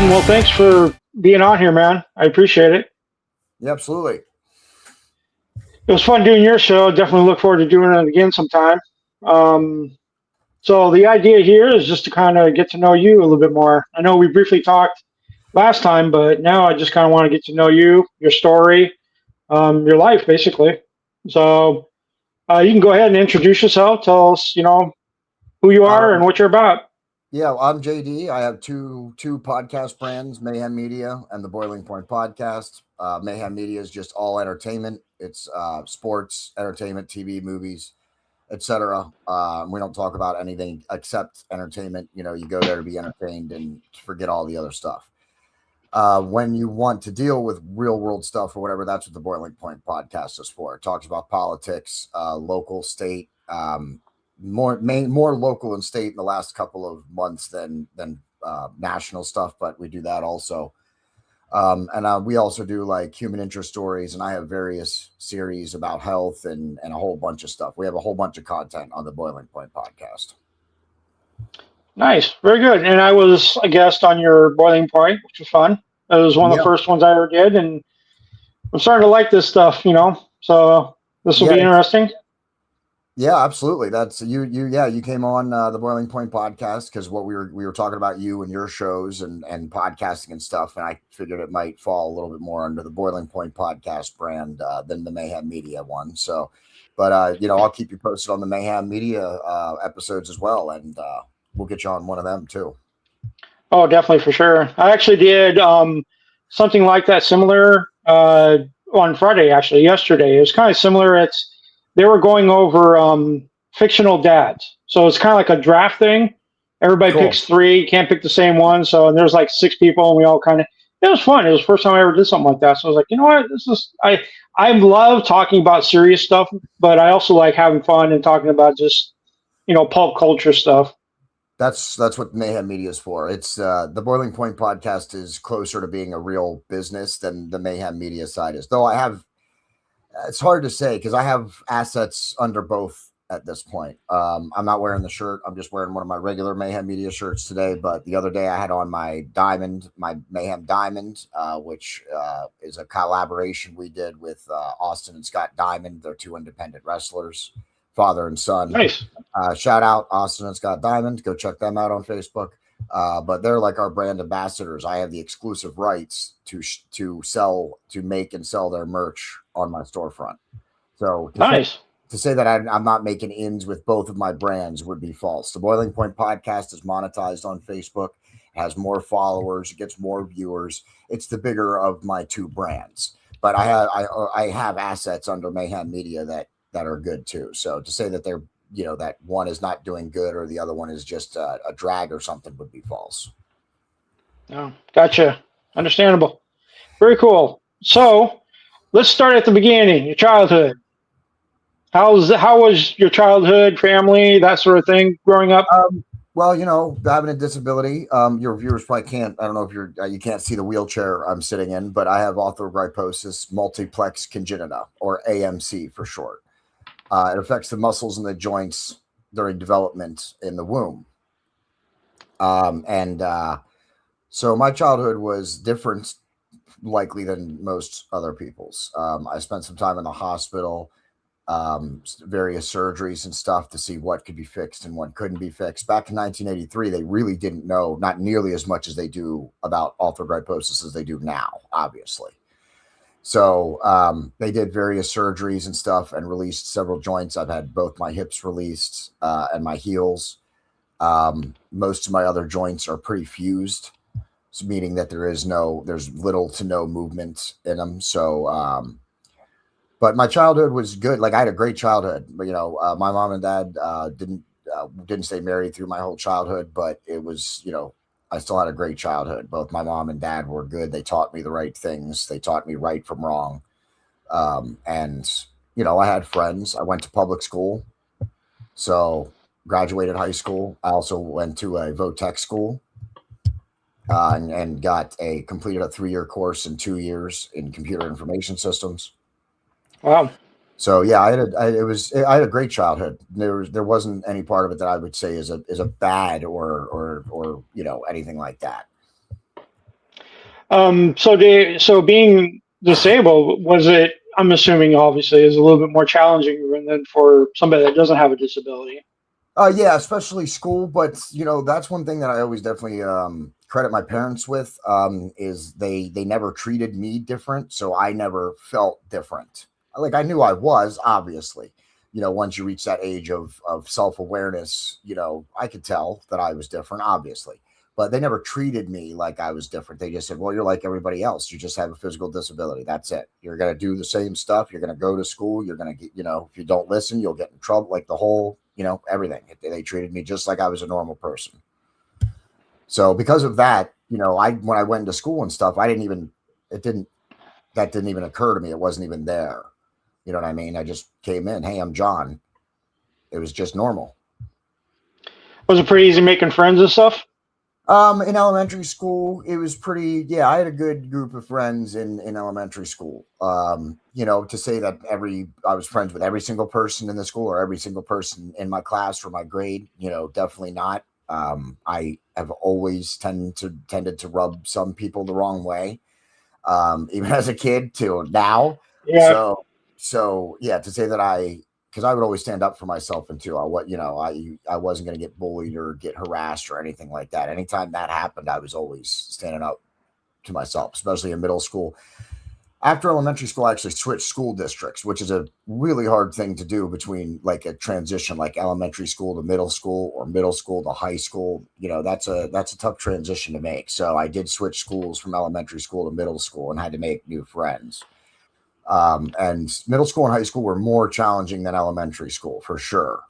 Awesome. Well, thanks for being on here, man. I appreciate it. Yeah, absolutely. It was fun doing your show. Definitely look forward to doing it again sometime. Um, so the idea here is just to kind of get to know you a little bit more. I know we briefly talked last time, but now I just kind of want to get to know you, your story, your life, basically. So you can go ahead and introduce yourself. Tell us, who you are and Um, what you're about. yeah, I'm JD. I have two podcast brands, Mayhem Media and the Boiling Point Podcast. Mayhem Media is just all entertainment. It's sports, entertainment, TV, movies, etc. We don't talk about anything except entertainment. You go there to be entertained and forget all the other stuff. When you want to deal with real world stuff or whatever, that's what the Boiling Point Podcast is for. It talks about politics, local, state, more local and state in the last couple of months than national stuff, but we do that also. And we also do like human interest stories, and I have various series about health and a whole bunch of stuff. We have a whole bunch of content on the Boiling Point Podcast. Nice, very good. And I was a guest on your Boiling Point, which was fun. It was one of the Yeah, first ones I ever did, and I'm starting to like this stuff, So this will yeah, be interesting. yeah, absolutely. That's you came on the Boiling Point Podcast because what we were talking about you and your shows and podcasting and stuff, and I figured it might fall a little bit more under the Boiling Point Podcast brand than the Mayhem Media one. So, but I'll keep you posted on the Mayhem Media episodes as well, and we'll get you on one of them too. Oh, definitely for sure. I actually did something like that, similar on Friday. Actually, yesterday it was kind of similar. They were going over fictional dads, so it's kind of like a draft thing. Everybody Cool. picks three, can't pick the same one. So and there's like six people, and we all kind of. It was fun. It was the first time I ever did something like that. So I was like, you know what, this is I love talking about serious stuff, but I also like having fun and talking about just pulp culture stuff. That's what Mayhem Media is for. It's the Boiling Point Podcast is closer to being a real business than the Mayhem Media side is. Though I have, it's hard to say because I have assets under both at this point. I'm not wearing the shirt. I'm just wearing one of my regular Mayhem Media shirts today. But the other day I had on my Mayhem Diamond, which is a collaboration we did with Austin and Scott Diamond. They're two independent wrestlers, father and son. Nice. Shout out Austin and Scott Diamond. Go check them out on Facebook. But they're like our brand ambassadors. I have the exclusive rights to make and sell their merch on my storefront. So Nice. to say that I'm not making ends with both of my brands would be false. The Boiling Point Podcast is monetized on Facebook, has more followers, gets more viewers. It's the bigger of my two brands. But I have assets under Mayhem Media that are good too. So to say that they're that one is not doing good or the other one is just a drag or something would be false. Oh, gotcha. Understandable. Very cool. So let's start at the beginning. Your childhood. How was your childhood, family, that sort of thing, growing up? Well, having a disability, your viewers probably can't. I don't know if you can't see the wheelchair I'm sitting in, but I have Arthrogryposis Multiplex Congenita, or AMC for short. It affects the muscles and the joints during development in the womb. So my childhood was different, likely than most other people's. I spent some time in the hospital, various surgeries and stuff to see what could be fixed and what couldn't be fixed. Back in 1983, they really didn't know, not nearly as much as they do about arthrogryposis as they do now, obviously. So they did various surgeries and stuff and released several joints. I've had both my hips released and my heels. Most of my other joints are pretty fused, meaning that there's little to no movement in them. So, but my childhood was good. Like I had a great childhood. But, my mom and dad didn't stay married through my whole childhood, but it was, I still had a great childhood. Both my mom and dad were good. They taught me the right things. They taught me right from wrong. And I had friends. I went to public school. So graduated high school. I also went to a VOTEC school and completed a 3-year course in 2 years in computer information systems. Wow. So yeah, I had a great childhood. There wasn't any part of it that I would say is a bad or anything like that. So being disabled, was it? I'm assuming obviously is a little bit more challenging than for somebody that doesn't have a disability. Yeah, especially school. But that's one thing that I always definitely credit my parents with, is they never treated me different, so I never felt different. Like, I knew I was, obviously. Once you reach that age of self-awareness, I could tell that I was different, obviously. But they never treated me like I was different. They just said, well, you're like everybody else. You just have a physical disability. That's it. You're going to do the same stuff. You're going to go to school. You're going to get, if you don't listen, you'll get in trouble. Like the whole, everything. They treated me just like I was a normal person. So because of that, when I went into school and stuff, that didn't even occur to me. It wasn't even there. You know what I mean? I just came in, hey, I'm John. It was just normal. Was it pretty easy making friends and stuff? In elementary school, it was pretty, yeah, I had a good group of friends in elementary school. To say that I was friends with every single person in the school or every single person in my class or my grade, definitely not. I have always tended to rub some people the wrong way, even as a kid to now. Yeah. So yeah, to say that because I would always stand up for myself, and too, I wasn't going to get bullied or get harassed or anything like that. Anytime that happened, I was always standing up to myself, especially in middle school. After elementary school, I actually switched school districts, which is a really hard thing to do between like a transition, like elementary school to middle school or middle school to high school. That's a tough transition to make. So I did switch schools from elementary school to middle school and had to make new friends. And middle school and high school were more challenging than elementary school for sure.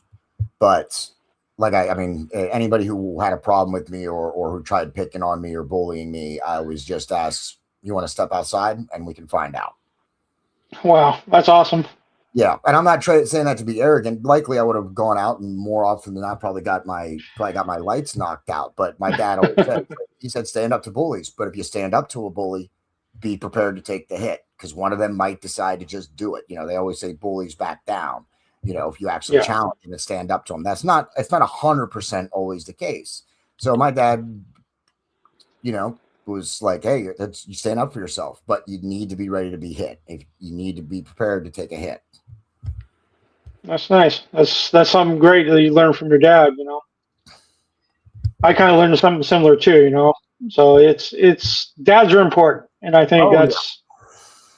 But like, I mean, anybody who had a problem with me or who tried picking on me or bullying me, I always just asked, you want to step outside and we can find out. Wow, that's awesome. Yeah. And I'm not saying that to be arrogant. Likely I would have gone out and more often than not probably got my lights knocked out. But my dad always said, he said, stand up to bullies. But if you stand up to a bully, be prepared to take the hit, because one of them might decide to just do it. They always say bullies back down. If you actually challenge them and stand up to them, it's not 100% always the case. So my dad, was like, hey, you stand up for yourself, but you need to be ready to be hit. If you need to be prepared to take a hit. That's nice. That's something great that you learned from your dad. I kind of learned something similar too. So it's dads are important, and I think that's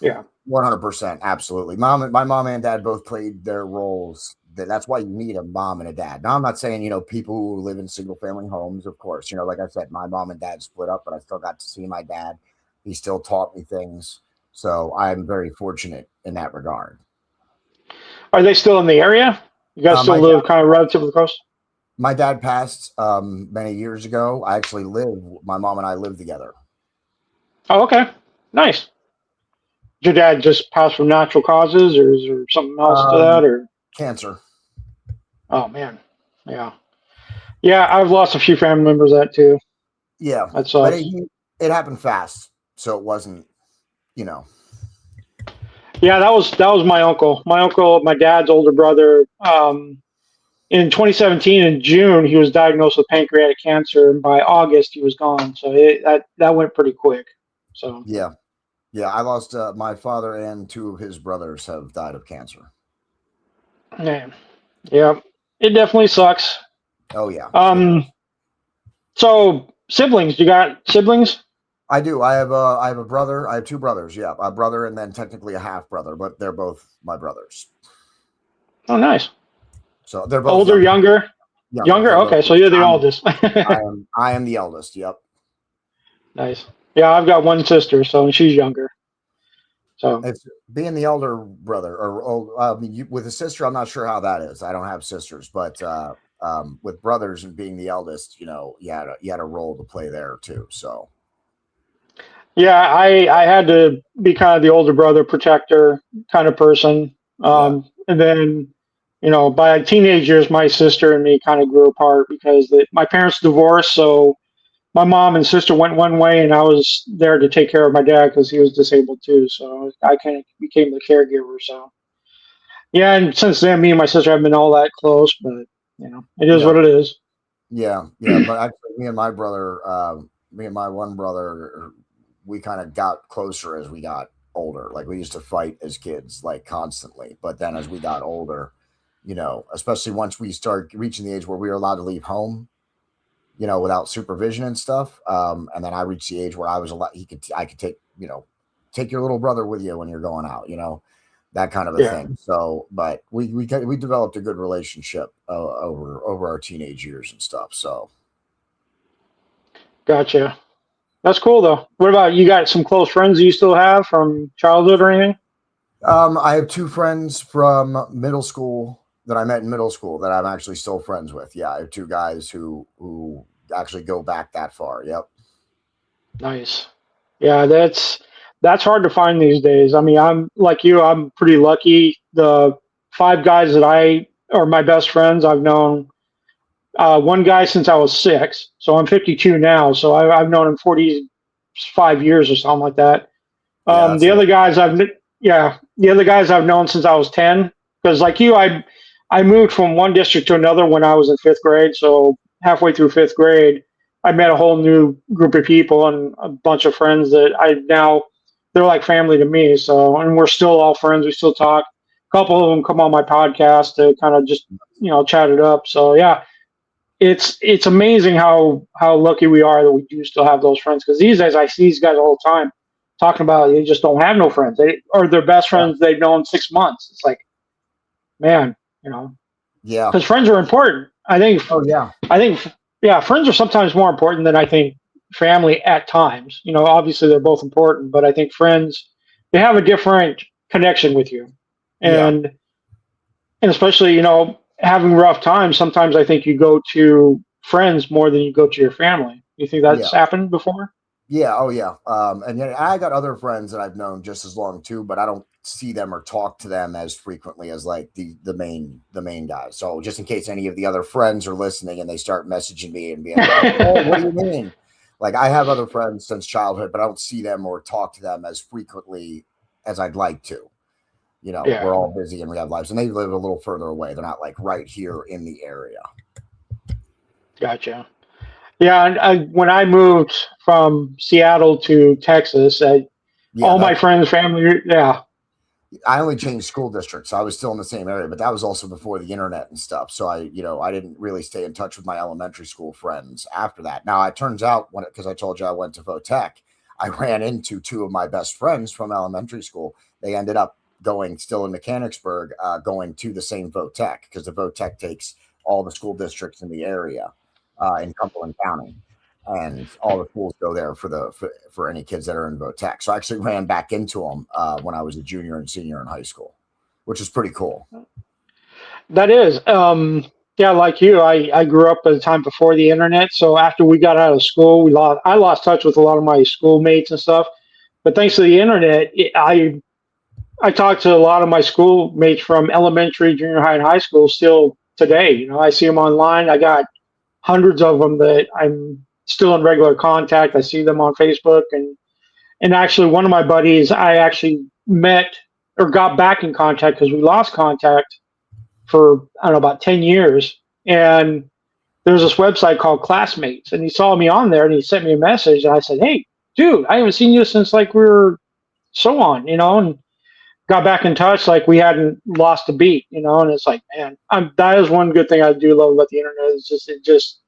yeah. 100%, absolutely. My mom and dad both played their roles. That's why you need a mom and a dad. Now, I'm not saying, people who live in single family homes, of course, like I said, my mom and dad split up, but I still got to see my dad. He still taught me things. So I'm very fortunate in that regard. Are they still in the area? You guys still live kind of relatively close? My dad passed many years ago. My mom and I live together. Oh, okay. Nice. Did your dad just pass from natural causes, or is there something else to that, or cancer? Oh man, yeah, I've lost a few family members that too. Yeah, that's but it happened fast, so it wasn't, Yeah, that was my uncle. My dad's older brother. In 2017, in June, he was diagnosed with pancreatic cancer, and by August, he was gone. So that went pretty quick. So yeah, I lost my father, and two of his brothers have died of cancer. Yeah, it definitely sucks. Oh yeah. So siblings, you got siblings? I do. I have a brother. I have two brothers. Yeah, a brother and then technically a half brother, but they're both my brothers. Oh, nice. So they're both older, younger. Younger. Okay, so you're the oldest. I am the eldest. Yep. Nice. Yeah, I've got one sister, so she's younger. So it's being the elder brother, with a sister, I'm not sure how that is. I don't have sisters, but with brothers and being the eldest, you had a role to play there too. So yeah, I had to be kind of the older brother, protector kind of person. And then, by teenage years, my sister and me kind of grew apart because my parents divorced. So my mom and sister went one way, and I was there to take care of my dad because he was disabled too. So I kind of became the caregiver. So yeah, and since then, me and my sister haven't been all that close, but it is what it is. Yeah. But actually, me and my one brother we kind of got closer as we got older. Like we used to fight as kids, like constantly. But then as we got older, you know, especially once we start reaching the age where we were allowed to leave home, you know, without supervision and stuff. And then I reached the age where I was allowed, I could take, you know, take your little brother with you when you're going out, you know, that kind of a thing. So, but we developed a good relationship over our teenage years and stuff. So. Gotcha. That's cool though. What about you? Got some close friends you still have from childhood or anything? I have 2 friends from middle school that I met in middle school that I'm actually still friends with. Yeah, I have 2 guys who actually go back that far. Yep. Nice. Yeah, that's hard to find these days. I mean, I'm like you, I'm pretty lucky. The 5 guys that I are my best friends, I've known one guy since I was 6. So I'm 52 now. So I've known him 45 years or something like that. Yeah, The other guys the other guys I've known since I was 10. Because like you, I moved from one district to another when I was in 5th grade. So halfway through 5th grade, I met a whole new group of people and a bunch of friends that they're like family to me. So, and we're still all friends. We still talk. A couple of them come on my podcast to kind of just, you know, chat it up. So yeah, it's amazing how lucky we are that we do still have those friends. Because these days I see these guys all the time talking about they just don't have no friends. They or their best friends they've known 6 months. It's like, man, you know, yeah, because friends are important. I think. oh yeah, I think yeah, friends are sometimes more important than I think family at times. You know, obviously they're both important, but I think friends they have a different connection with you, yeah, and especially you know having rough times. Sometimes I think you go to friends more than you go to your family. You think yeah. that's happened before? Yeah, oh yeah. And then I got other friends that I've known just as long too, but I don't see them or talk to them as frequently as like the main guys. So just in case any of the other friends are listening and they start messaging me and being like, "Oh, what do you mean?" Like I have other friends since childhood, but I don't see them or talk to them as frequently as I'd like to. You know, Yeah, we're all busy and we have lives, and they live a little further away. They're not like right here in the area. gotcha. Yeah, and when I moved from Seattle to Texas, Yeah, all my that friends, family, yeah, I only changed school districts. So I was still in the same area, but that was also before the internet and stuff. So I didn't really stay in touch with my elementary school friends after that. Now it turns out because I told you I went to Votech, I ran into 2 of my best friends from elementary school. They ended up going still in Mechanicsburg, going to the same Votech because the Votech takes all the school districts in the area in Cumberland County and all the schools go there for any kids that are in Votech. So I actually ran back into them when I was a junior and senior in high school, which is pretty cool. that is. Yeah, like you, I grew up at a time before the internet. So after we got out of school, I lost touch with a lot of my schoolmates and stuff. But thanks to the internet, I talked to a lot of my schoolmates from elementary, junior high, and high school still today. You know, I see them online. I got hundreds of them that I'm still in regular contact. I see them on Facebook, and actually one of my buddies I actually met or got back in contact because we lost contact for I don't know about 10 years. And there's this website called Classmates, and he saw me on there and he sent me a message, and I said, "Hey, dude, I haven't seen you since like we were so on, you know." And got back in touch like we hadn't lost a beat, you know. And it's like, man, that is one good thing I do love about the internet is just it just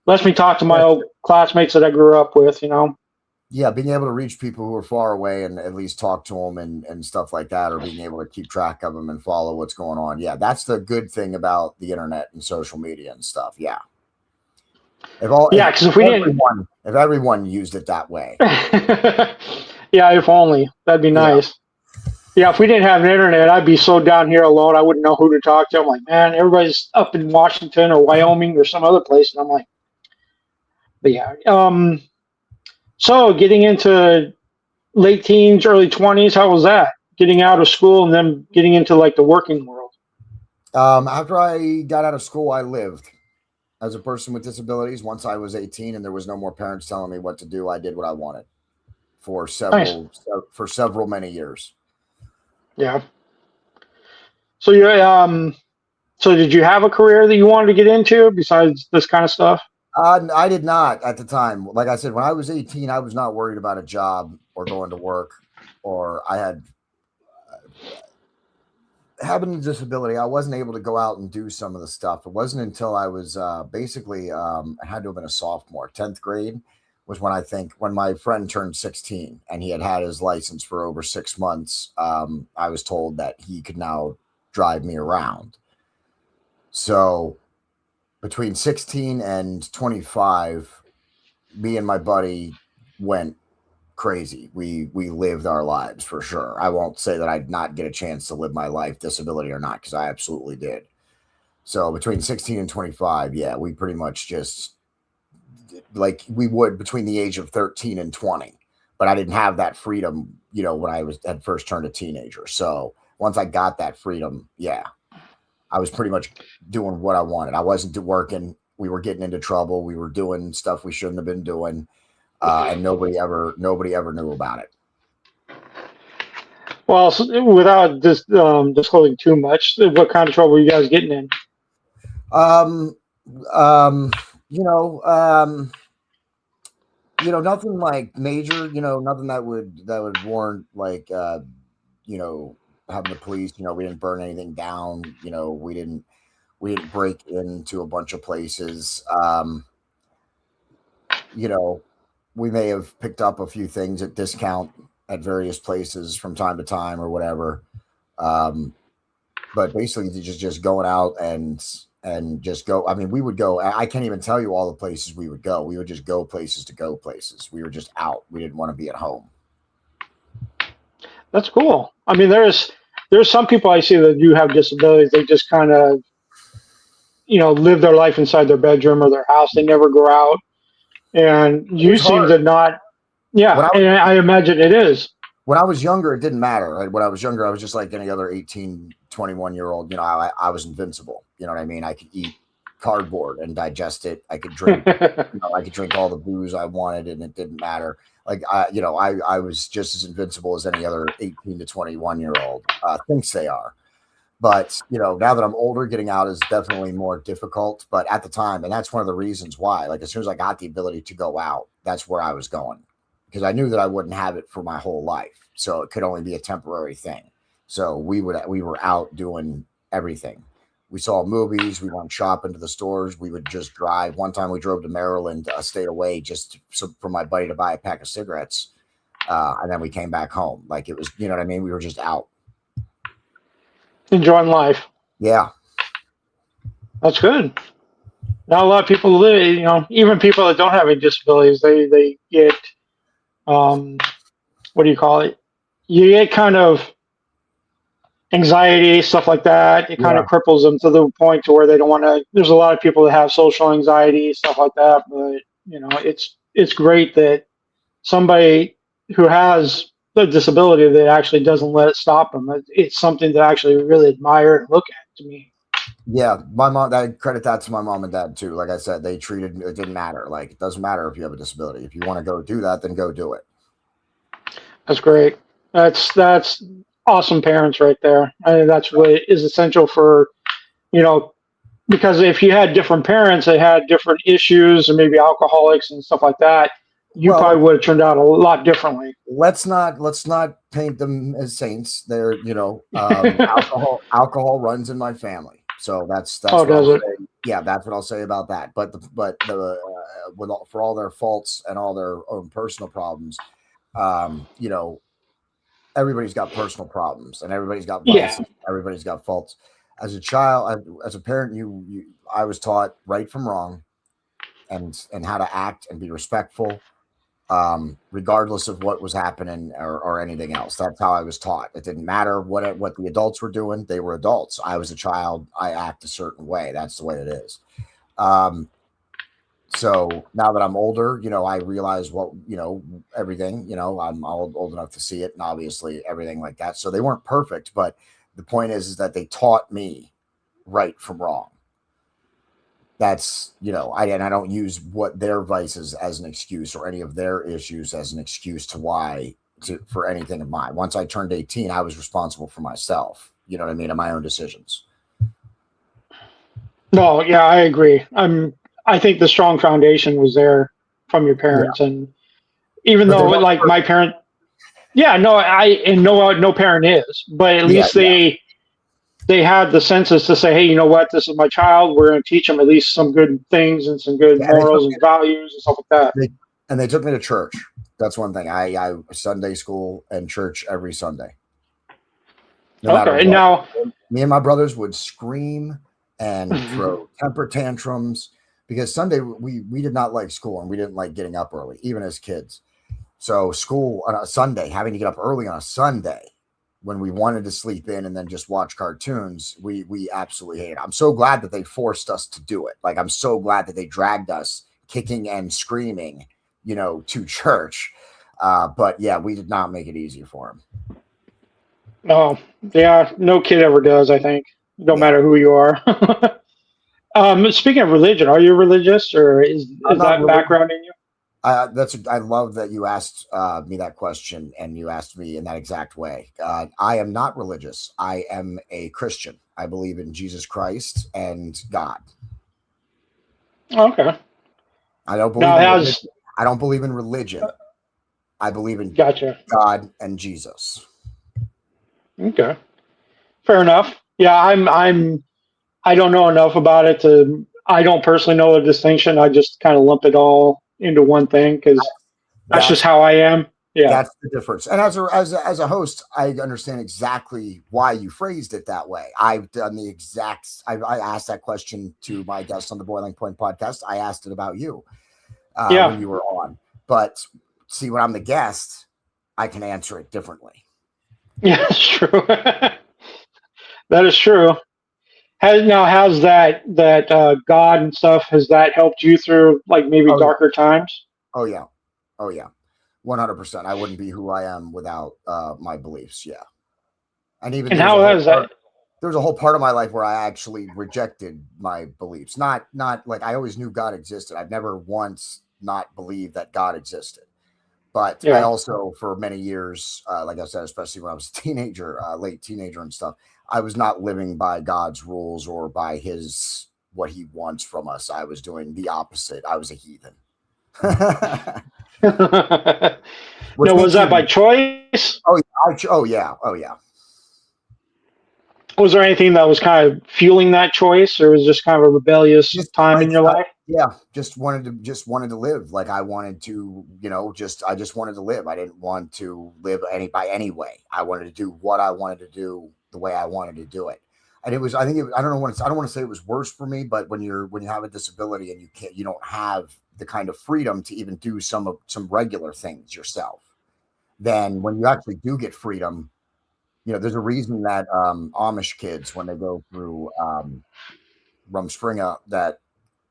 lets me talk to my old classmates that I grew up with, you know. Yeah, being able to reach people who are far away and at least talk to them and stuff like that, or being able to keep track of them and follow what's going on. Yeah, that's the good thing about the internet and social media and stuff. Yeah. Yeah, because If everyone used it that way. yeah, if only that'd be nice. Yeah, if we didn't have an internet, I'd be so down here alone. I wouldn't know who to talk to. I'm like, man, everybody's up in Washington or Wyoming or some other place, and I'm like, but yeah. So getting into late teens, early 20s, how was that? Getting out of school and then getting into like the working world. After I got out of school, I lived as a person with disabilities. Once I was 18 and there was no more parents telling me what to do, I did what I wanted for several many years. Yeah. So so did you have a career that you wanted to get into besides this kind of stuff? I did not at the time. Like I said, when I was 18, I was not worried about a job or going to work, or I had having a disability, I wasn't able to go out and do some of the stuff. It wasn't until I was basically, I had to have been a sophomore, 10th grade was when when my friend turned 16 and he had his license for over 6 months. I was told that he could now drive me around. So between 16 and 25, me and my buddy went crazy. We lived our lives for sure. I won't say that I did not get a chance to live my life, disability or not, because I absolutely did. So between 16 and 25, yeah, we pretty much just like we would between the age of 13 and 20. But I didn't have that freedom, when I had first turned a teenager. So once I got that freedom, yeah, I was pretty much doing what I wanted. I wasn't working. We were getting into trouble. We were doing stuff we shouldn't have been doing. And nobody ever knew about it. Well, so without disclosing too much, what kind of trouble were you guys getting in? Nothing like major. Nothing that would warrant like having the police. We didn't burn anything down. We didn't break into a bunch of places. We may have picked up a few things at discount at various places from time to time or whatever. But basically just going out and just go. I mean, we would go, I can't even tell you all the places we would go. We would just go places to go places. We were just out. We didn't want to be at home. That's cool. I mean, there's some people I see that do have disabilities. They just kind of, live their life inside their bedroom or their house. They never go out. And you seem to not, and I imagine it is. When I was younger, it didn't matter. When I was younger, I was just like any other 18, 21-year-old. I was invincible. You know what I mean? I could eat cardboard and digest it. I could drink, I could drink all the booze I wanted and it didn't matter. Like, I was just as invincible as any other 18 to 21-year-old thinks they are. But, now that I'm older, getting out is definitely more difficult. But at the time, and that's one of the reasons why, like as soon as I got the ability to go out, that's where I was going. Because I knew that I wouldn't have it for my whole life. So it could only be a temporary thing. So we were out doing everything. We saw movies. We went shopping to the stores. We would just drive. One time we drove to Maryland, stayed away just for my buddy to buy a pack of cigarettes. And then we came back home. Like it was, you know what I mean? We were just out. Enjoying life. Yeah. That's good. Not a lot of people live, even people that don't have any disabilities, they get, what do you call it? You get kind of anxiety, stuff like that. It kind of cripples them to the point to where they don't want to. There's a lot of people that have social anxiety, stuff like that. But it's great that somebody who has the disability that actually doesn't let it stop them. It's something to actually really admire and look at. To me. Yeah, my mom. I credit that to my mom and dad too. Like I said, they treated it didn't matter. Like it doesn't matter if you have a disability. If you want to go do that, then go do it. That's great. That's awesome parents right there. I think that's what is essential for, because if you had different parents that had different issues and maybe alcoholics and stuff like that, you probably would have turned out a lot differently. Let's not paint them as saints. They're alcohol runs in my family. So that's what I'll say. Yeah, that's what I'll say about that. But for all their faults and all their own personal problems, everybody's got personal problems and everybody's got vices, everybody's got faults. As a child, as a parent, I was taught right from wrong, and how to act and be respectful, regardless of what was happening or anything else. That's how I was taught. It didn't matter what the adults were doing. They were adults. I was a child. I act a certain way. That's the way it is. So now that I'm older, I realize what, everything, I'm old enough to see it and obviously everything like that. So they weren't perfect, but the point is that they taught me right from wrong. That's, I don't use what their vices as an excuse or any of their issues as an excuse for anything of mine. Once I turned 18, I was responsible for myself, you know what I mean? And my own decisions. No, yeah, I agree. I think the strong foundation was there from your parents. And even though like my parent, Yeah, no, no parent is, but at Yeah, least they had the senses to say, hey, you know what, this is my child. We're going to teach them at least some good things and some good yeah. And morals and values and stuff like that. they took me to church. That's one thing. I Sunday school and church every Sunday, no matter Okay, what. now, Me and my brothers would scream and throw temper tantrums because Sunday we did not like school and we didn't like getting up early, even as kids. So school on a Sunday, having to get up early on a Sunday when we wanted to sleep in and then just watch cartoons, we absolutely hate it. I'm so glad that they forced us to do it. Like I'm so glad that they dragged us kicking and screaming, to church. But yeah, we did not make it easy for them. no, yeah, no kid ever does. I think, no Yeah, matter who you are. Speaking of religion, are you religious, or I'm is not that really. background in you? I love that you asked me that question and you asked me in that exact way. I am not religious. I am a Christian. I believe in Jesus Christ and God. Okay, I don't believe now in how's religion. I don't believe in religion. I believe in gotcha. God and Jesus. Okay, fair enough. Yeah, I don't know enough about it to. I don't personally know the distinction. I just kind of lump it all into one thing because that's just That's how I am. Yeah, that's the difference. And as a host, I understand exactly why you phrased it that way. I've done the exact. I asked that question to my guest on the Boiling Point podcast. I asked it about you yeah, when you were on. But see, when I'm the guest, I can answer it differently. yeah, that's true. That is true. How's that God and stuff? Has that helped you through like maybe Oh yeah, darker times? oh yeah, oh yeah, 100%. I wouldn't be who I am without my beliefs. Yeah, and even And how has that? there was a whole part of my life where I actually rejected my beliefs. Not like I always knew God existed. I've never once not believed that God existed. But I Yeah, also, for many years, like I said, especially when I was a teenager, late teenager and stuff, I was not living by God's rules or by his what he wants from us. I was doing the opposite. I was a heathen. Which no, was makes that by you choice? oh yeah, oh yeah. Was there anything that was kind of fueling that choice, or was it just kind of a rebellious Just time in like your life? yeah, just wanted to live. Like I wanted to, I just wanted to live. I didn't want to live any way. I wanted to do what I wanted to do the way I wanted to do it. And it was, I think, I don't know I don't want to say it was worse for me, but when you have a disability and you don't have the kind of freedom to even do some regular things yourself, then when you actually do get freedom, there's a reason that Amish kids, when they go through Rumspringa, that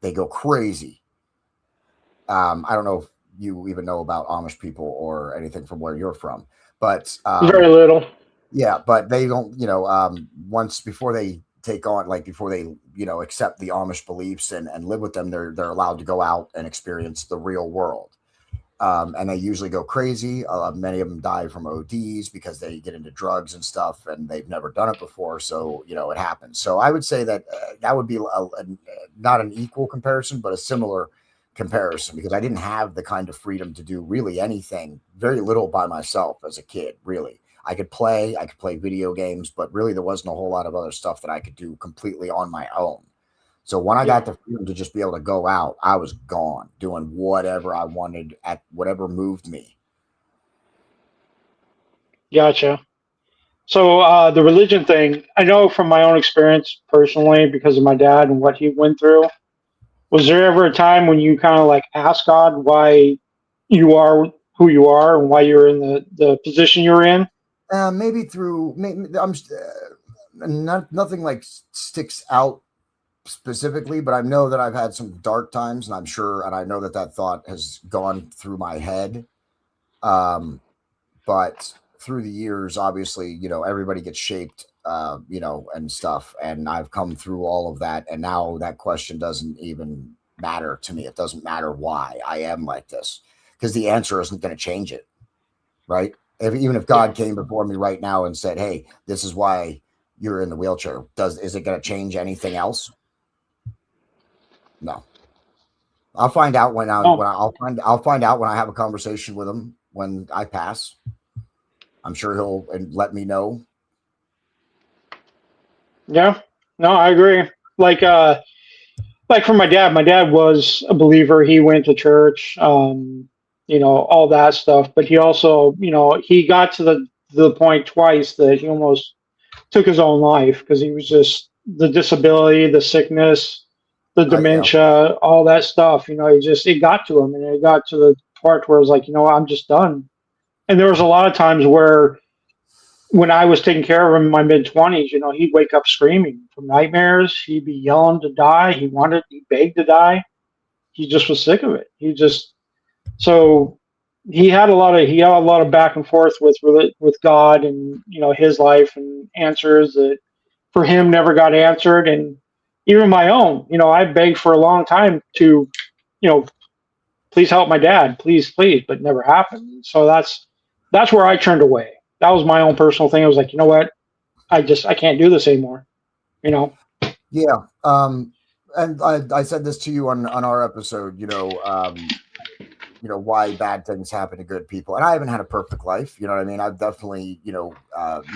they go crazy. I don't know if you even know about Amish people or anything from where you're from, but Very little. yeah, but they don't, once before they take on, like before they, accept the Amish beliefs and live with them, they're allowed to go out and experience the real world. And they usually go crazy. Many of them die from ODs because they get into drugs and stuff, and they've never done it before. So it happens. So I would say that that would be not an equal comparison, but a similar comparison because I didn't have the kind of freedom to do really anything, very little by myself as a kid. Really, I could play video games, but really there wasn't a whole lot of other stuff that I could do completely on my own. So when I got Yeah, the freedom to just be able to go out, I was gone doing whatever I wanted at whatever moved me. gotcha. So the religion thing, I know from my own experience personally because of my dad and what he went through. Was there ever a time when you kind of like asked God why you are who you are and why you're in the position you're in? Maybe through, maybe, nothing like sticks out specifically, but I know that I've had some dark times, and I'm sure, and I know that that thought has gone through my head. Um, but through the years, obviously, everybody gets shaped, and stuff. And I've come through all of that. And now that question doesn't even matter to me. It doesn't matter why I am like this because the answer isn't going to change it. Right. Even if Yeah, God came before me right now and said, hey, this is why you're in the wheelchair. Is it going to change anything else? No. I'll find out no, I'll find out when I have a conversation with him when I pass. I'm sure he'll let me know. Yeah, no, I agree. Like for my dad was a believer. He went to church, all that stuff. But he also, he got to the point twice that he almost took his own life because he was just the disability, the sickness, the Yeah, dementia, all that stuff. It got to him, and it got to the part where it was like, I'm just done. And there was a lot of times where when I was taking care of him in my mid 20s, he'd wake up screaming from nightmares. He'd be yelling to die. He begged to die. He just was sick of it. So he had a lot of back and forth with God and his life and answers that for him never got answered. And even my own, I begged for a long time to, you know, please help my dad, please, please, but it never happened. So that's where I turned away. That was my own personal thing. I was like, you know what? I can't do this anymore. You know. yeah. And I said this to you on our episode. Why bad things happen to good people, and I haven't had a perfect life. You know what I mean? I've definitely,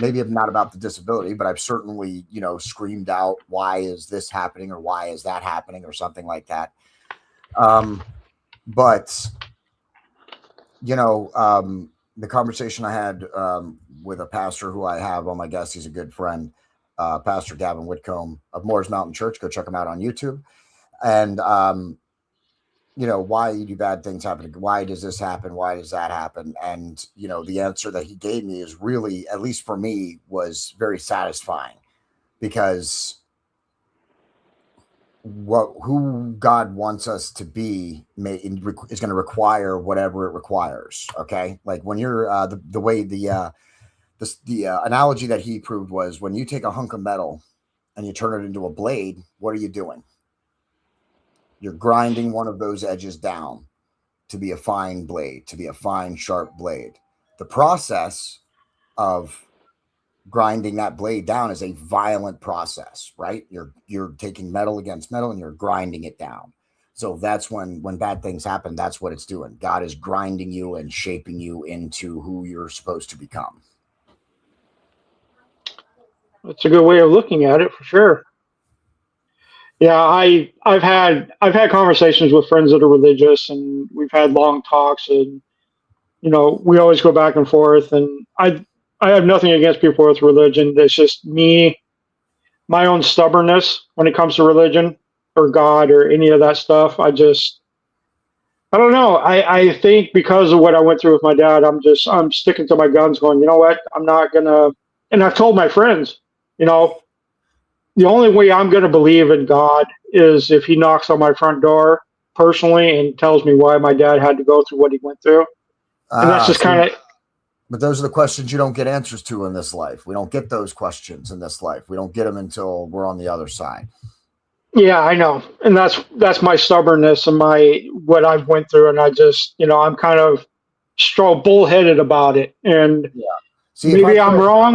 maybe I'm not about the disability, but I've certainly, screamed out, why is this happening, or why is that happening, or something like that. But the conversation I had with a pastor who I have on my guest, he's a good friend, Pastor Gavin Whitcomb of Moores Mountain Church. Go check him out on YouTube. And why do bad things happen? Why does this happen? Why does that happen? And, the answer that he gave me is really, at least for me, was very satisfying, because who God wants us to be is going to require whatever it requires. Okay. Like when you're the way the analogy that he proved was, when you take a hunk of metal and you turn it into a blade, what are you doing? You're grinding one of those edges down to be a fine blade, to be a fine, sharp blade. The process of grinding that blade down is a violent process, right? You're taking metal against metal and you're grinding it down. So that's when bad things happen, that's what it's doing. God is grinding you and shaping you into who you're supposed to become. That's a good way of looking at it for sure. Yeah, I've had conversations with friends that are religious, and we've had long talks, and we always go back and forth. And I have nothing against people with religion. It's just me, my own stubbornness when it comes to religion or God or any of that stuff. I don't know. I think because of what I went through with my dad, I'm sticking to my guns, going, you know what, I'm not gonna. And I've told my friends, you know, the only way I'm going to believe in God is if he knocks on my front door personally and tells me why my dad had to go through what he went through. And that's just kind of, but those are the questions you don't get answers to in this life. We don't get those questions in this life. We don't get them until we're on the other side. yeah, I know. And that's my stubbornness and what I've went through. And I just, I'm kind of bullheaded about it. And Yeah. See, maybe I'm wrong.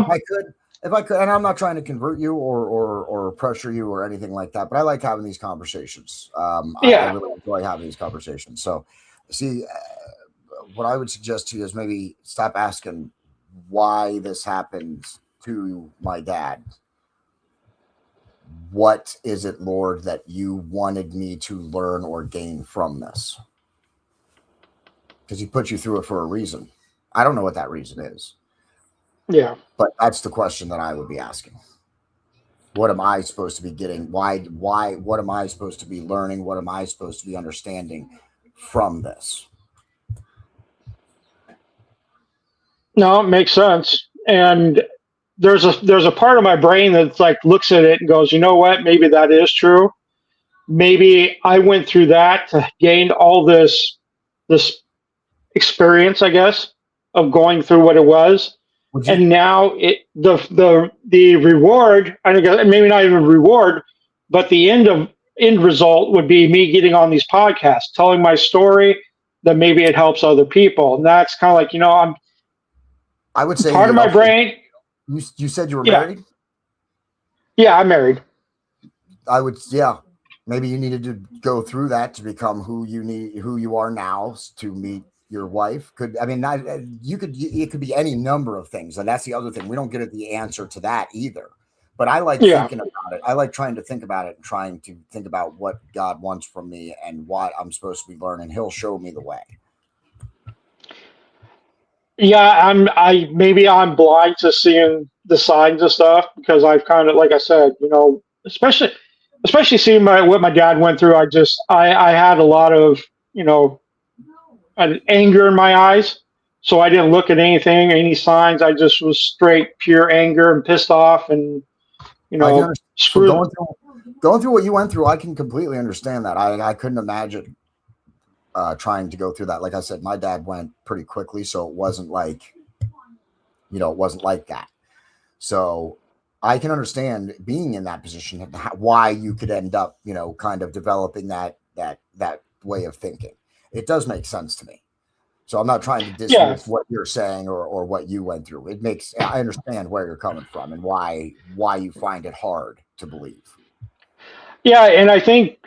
if I could, and I'm not trying to convert you or pressure you or anything like that, but I like having these conversations. I really enjoy having these conversations. So, see, what I would suggest to you is maybe stop asking why this happened to my dad. What is it, Lord, that you wanted me to learn or gain from this? Because he put you through it for a reason. I don't know what that reason is. Yeah. But that's the question that I would be asking. What am I supposed to be getting? Why, what am I supposed to be learning? What am I supposed to be understanding from this? No, it makes sense. And there's a part of my brain that's like looks at it and goes, you know what? Maybe that is true. Maybe I went through that to gain all this experience, I guess, of going through what it was. And now the reward, I guess maybe not even reward, but the end result would be me getting on these podcasts, telling my story, that maybe it helps other people. And that's kind of like, I would say part of my brain. You said you were married? Yeah, I'm married. Maybe you needed to go through that to become who you are now, to meet your wife could, I mean, not, you could, it could be any number of things. And that's the other thing. We don't get at the answer to that either. But I like Yeah. thinking about it. I like trying to think about it and trying to think about what God wants from me and what I'm supposed to be learning. He'll show me the way. Yeah, maybe I'm blind to seeing the signs of stuff because I've kind of, like I said, especially seeing what my dad went through. I had a lot of, you know, an anger in my eyes, so I didn't look at anything, any signs. I just was straight pure anger and pissed off, and I can understand. So screwed. going through what you went through, I can completely understand that. I couldn't imagine trying to go through that. Like I said, my dad went pretty quickly, so it wasn't like, it wasn't like that. So I can understand being in that position and why you could end up, kind of developing that way of thinking. It does make sense to me. So I'm not trying to dismiss what you're saying or what you went through. I understand where you're coming from and why you find it hard to believe. Yeah, and I think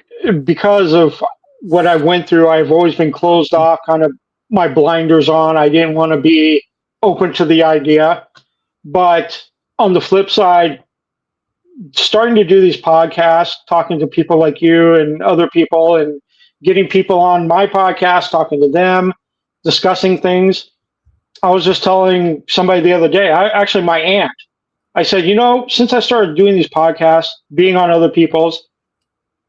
because of what I went through, I've always been closed off, kind of my blinders on. I didn't want to be open to the idea. But on the flip side, starting to do these podcasts, talking to people like you and other people, and getting people on my podcast, talking to them, discussing things. I was just telling somebody the other day, actually my aunt, I said, since I started doing these podcasts, being on other people's,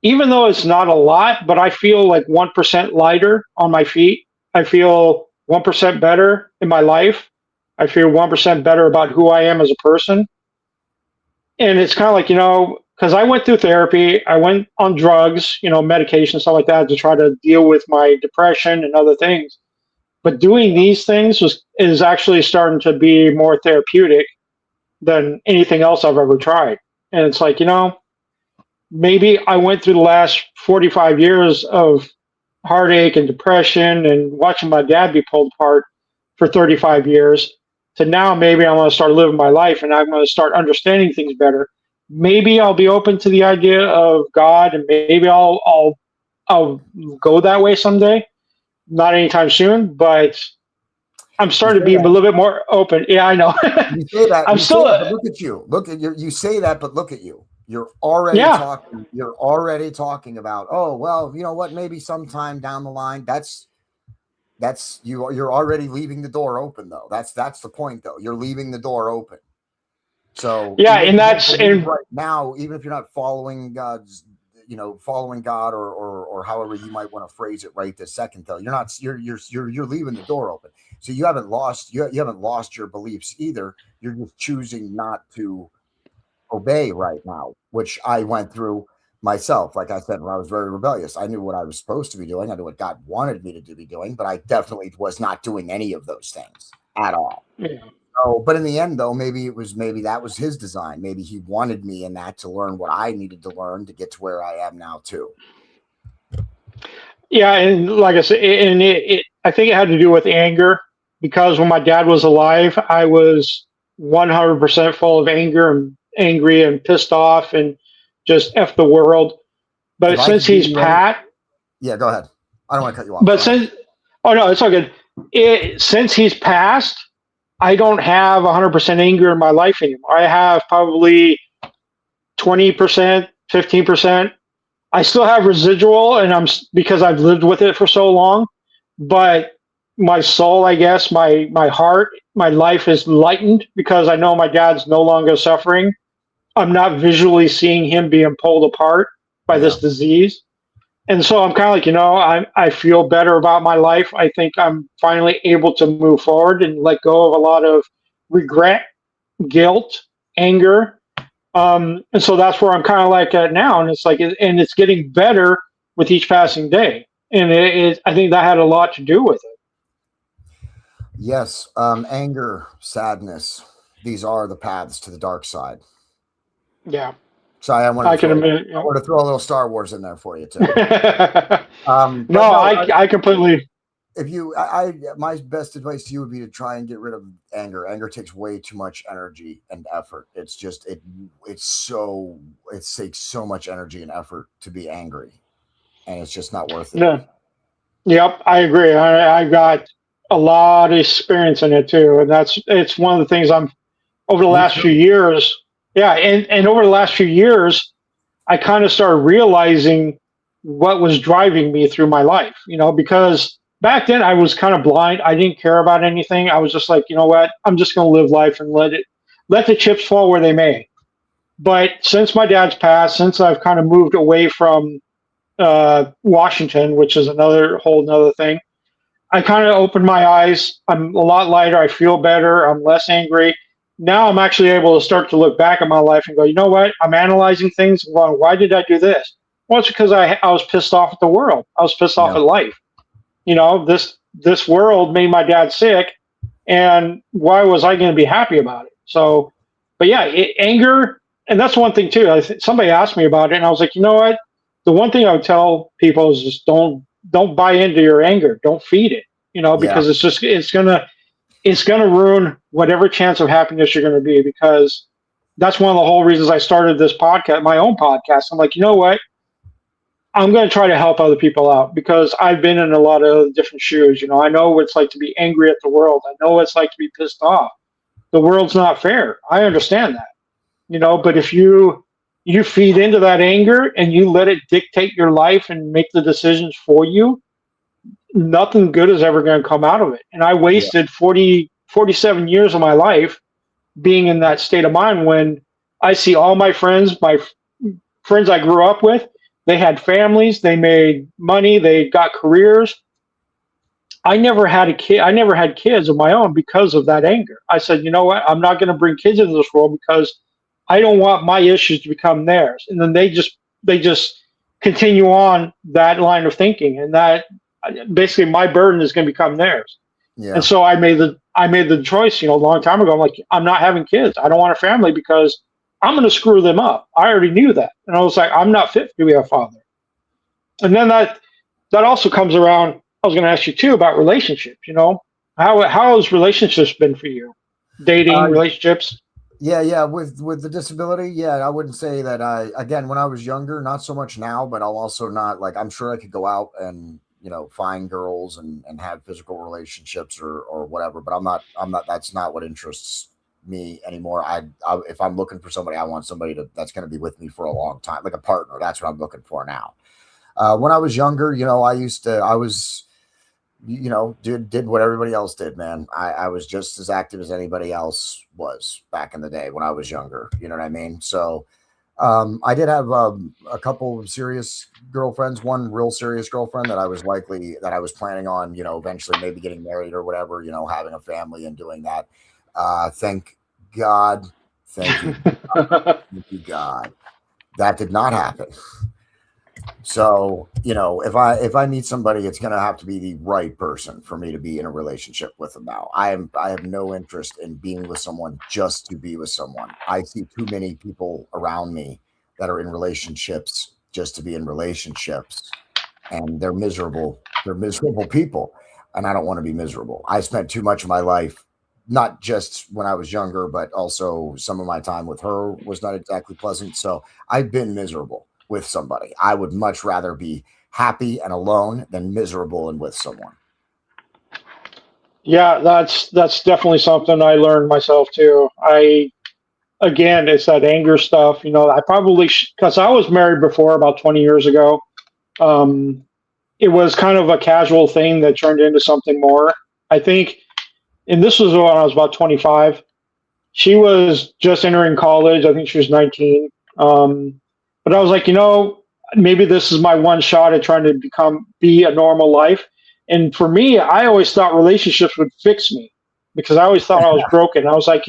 even though it's not a lot, but I feel like 1% lighter on my feet. I feel 1% better in my life. I feel 1% better about who I am as a person. And it's kind of like, because I went through therapy, I went on drugs, medication, stuff like that to try to deal with my depression and other things. But doing these things is actually starting to be more therapeutic than anything else I've ever tried. And it's like, maybe I went through the last 45 years of heartache and depression and watching my dad be pulled apart for 35 years to now maybe I'm going to start living my life and I'm going to start understanding things better. Maybe I'll be open to the idea of God and maybe I'll go that way someday. Not anytime soon, but I'm starting to be a little bit more open. Yeah, I know. You say that. But look at you. Look at you. You say that, but look at you. You're already talking. You're already talking about. Oh well, you know what? Maybe sometime down the line. That's you. You're already leaving the door open, though. That's the point, though. You're leaving the door open. So yeah, and that's right now. Even if you're not following God's, following God or however you might want to phrase it right this second, though, you're not. You're leaving the door open. So you haven't lost your beliefs either. You're just choosing not to obey right now, which I went through myself. Like I said, when I was very rebellious, I knew what I was supposed to be doing. I knew what God wanted me to be doing, but I definitely was not doing any of those things at all. Yeah. So, but in the end, though, maybe that was his design. Maybe he wanted me in that to learn what I needed to learn to get to where I am now too. Yeah, and like I said, and I think it had to do with anger because when my dad was alive, I was 100% full of anger and angry and pissed off and just F the world. But since he's passed. Yeah, go ahead. I don't want to cut you off. But oh no, it's all good. Since he's passed, I don't have 100% anger in my life anymore. I have probably 20%, 15%. I still have residual, and because I've lived with it for so long. But my soul, I guess, my heart, my life is lightened because I know my dad's no longer suffering. I'm not visually seeing him being pulled apart by this disease. And so I'm kind of like, I feel better about my life. I think I'm finally able to move forward and let go of a lot of regret, guilt, anger. And so that's where I'm kind of like at now. And it's like, and it's getting better with each passing day. And I think that had a lot to do with it. Yes. Anger, sadness. These are the paths to the dark side. Yeah. So I want to throw a little Star Wars in there for you too. I completely. My best advice to you would be to try and get rid of anger. Anger takes way too much energy and effort. It's just it takes so much energy and effort to be angry, and it's just not worth it. Yeah. Yep, I agree. I got a lot of experience in it too, and it's one of the things I'm over the Me last few too. years. Yeah, and over the last few years, I kind of started realizing what was driving me through my life. Because back then I was kind of blind. I didn't care about anything. I was just like, you know what? I'm just going to live life and let the chips fall where they may. But since my dad's passed, since I've kind of moved away from Washington, which is another whole another thing, I kind of opened my eyes. I'm a lot lighter. I feel better. I'm less angry. Now I'm actually able to start to look back at my life and go, you know what? I'm analyzing things. Well, why did I do this? Well, it's because I was pissed off at the world. I was pissed off Yeah. at life. This world made my dad sick, and why was I going to be happy about it? So, but yeah, anger, and that's one thing too. Somebody asked me about it, and I was like, you know what? The one thing I would tell people is just don't buy into your anger. Don't feed it. Yeah. Because it's gonna ruin whatever chance of happiness you're gonna be. Because that's one of the whole reasons I started this podcast, my own podcast. I'm like, you know what? I'm going to try to help other people out because I've been in a lot of different shoes. I know what it's like to be angry at the world. I know what it's like to be pissed off. The world's not fair. I understand that. But if you feed into that anger and you let it dictate your life and make the decisions for you, nothing good is ever going to come out of it. And I Yeah. wasted 47 years of my life being in that state of mind when I see all my friends, friends I grew up with, they had families, they made money, they got careers. I never had a kid. I never had kids of my own because of that anger. I said, you know what? I'm not going to bring kids into this world because I don't want my issues to become theirs. And then they just continue on that line of thinking, and that basically my burden is going to become theirs. And Yeah. so I made the choice, a long time ago. I'm like, I'm not having kids. I don't want a family because I'm going to screw them up. I already knew that, and I was like, I'm not fit to be a father. And then that also comes around. I was going to ask you too about relationships. How has relationships been for you? Dating, Uh, relationships. yeah. With the disability, yeah, I wouldn't say that again, when I was younger, not so much now, but I'll also not like, I'm sure I could go out and, find girls and have physical relationships or whatever, but I'm not, that's not what interests me anymore. If I'm looking for somebody, I want somebody that's going to be with me for a long time, like a partner. That's what I'm looking for now. When I was younger, I was, did what everybody else did, man. I was just as active as anybody else was back in the day when I was younger. You know what I mean? So I did have a couple of serious girlfriends, one real serious girlfriend that I was planning on, eventually maybe getting married or whatever, having a family and doing that. Thank God. Thank you. Thank you, God. That did not happen. So, if I meet somebody, it's going to have to be the right person for me to be in a relationship with them now. I have no interest in being with someone just to be with someone. I see too many people around me that are in relationships just to be in relationships, and they're miserable. They're miserable people, and I don't want to be miserable. I spent too much of my life, not just when I was younger, but also some of my time with her was not exactly pleasant. So I've been miserable with somebody. I would much rather be happy and alone than miserable and with someone. Yeah, that's definitely something I learned myself too. Again, it's that anger stuff. I probably because I was married before about 20 years ago. Um, it was kind of a casual thing that turned into something more. I think, and this was when I was about 25. She was just entering college. I think she was 19. But I was like, maybe this is my one shot at trying to be a normal life. And for me, I always thought relationships would fix me because I always thought I was broken. I was like,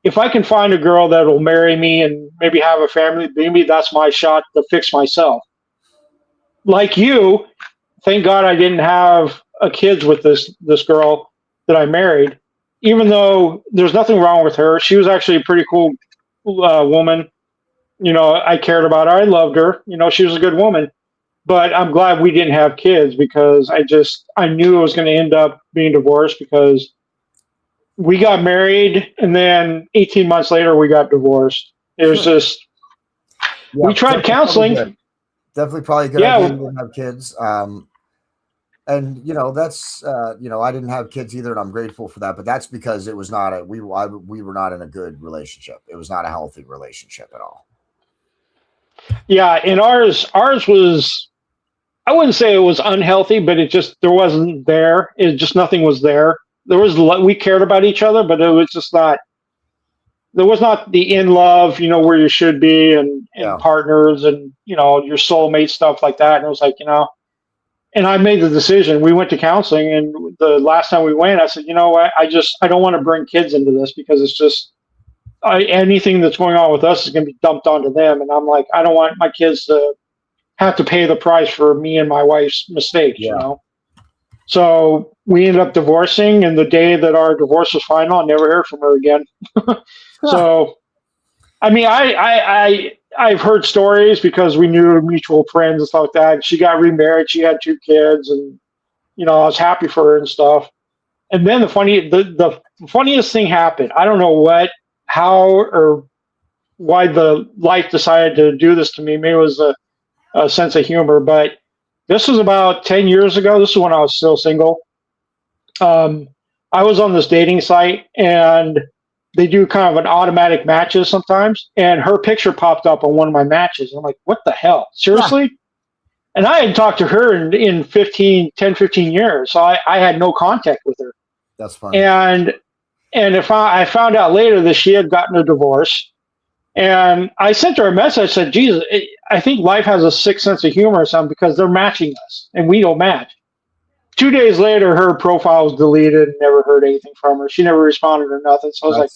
if I can find a girl that will marry me and maybe have a family, maybe that's my shot to fix myself. Like you, thank God I didn't have a kids with this girl that I married. Even though there's nothing wrong with her, she was actually a pretty cool woman. I cared about her. I loved her. She was a good woman. But I'm glad we didn't have kids because I knew I was going to end up being divorced because we got married and then 18 months later we got divorced. It was just Yeah, we tried counseling. definitely probably a good idea Yeah, to have kids. And that's I didn't have kids either, and I'm grateful for that. But that's because it was not we were not in a good relationship. It was not a healthy relationship at all. Yeah, and ours was, I wouldn't say it was unhealthy, but it just, there wasn't there. It just, nothing was there. We cared about each other, but it was just not, there was not the in love, where you should be, and Yeah, partners, and your soulmate, stuff like that. And it was like, and I made the decision. We went to counseling, and the last time we went, I said, you know what, I don't want to bring kids into this, because it's just, anything that's going on with us is going to be dumped onto them. And I'm like, I don't want my kids to have to pay the price for me and my wife's mistakes. yeah. So we ended up divorcing, and the day that our divorce was final, I never heard from her again. So, I mean, I've heard stories, because we knew mutual friends and stuff like that. She got remarried, she had 2 kids, and I was happy for her and stuff. And then the funniest thing happened. I don't know how, or why the life decided to do this to me. Maybe it was a sense of humor, but this was about 10 years ago. This is when I was still single. I was on this dating site, and they do kind of an automatic matches sometimes. And her picture popped up on one of my matches. I'm like, what the hell? Seriously? And I hadn't talked to her in 15 years. So I had no contact with her. That's funny. And if I found out later that she had gotten a divorce. And I sent her a message. I said, Jesus, I think life has a sick sense of humor or something, because they're matching us and we don't match. 2 days later, her profile was deleted, and never heard anything from her. She never responded or nothing. So I was like,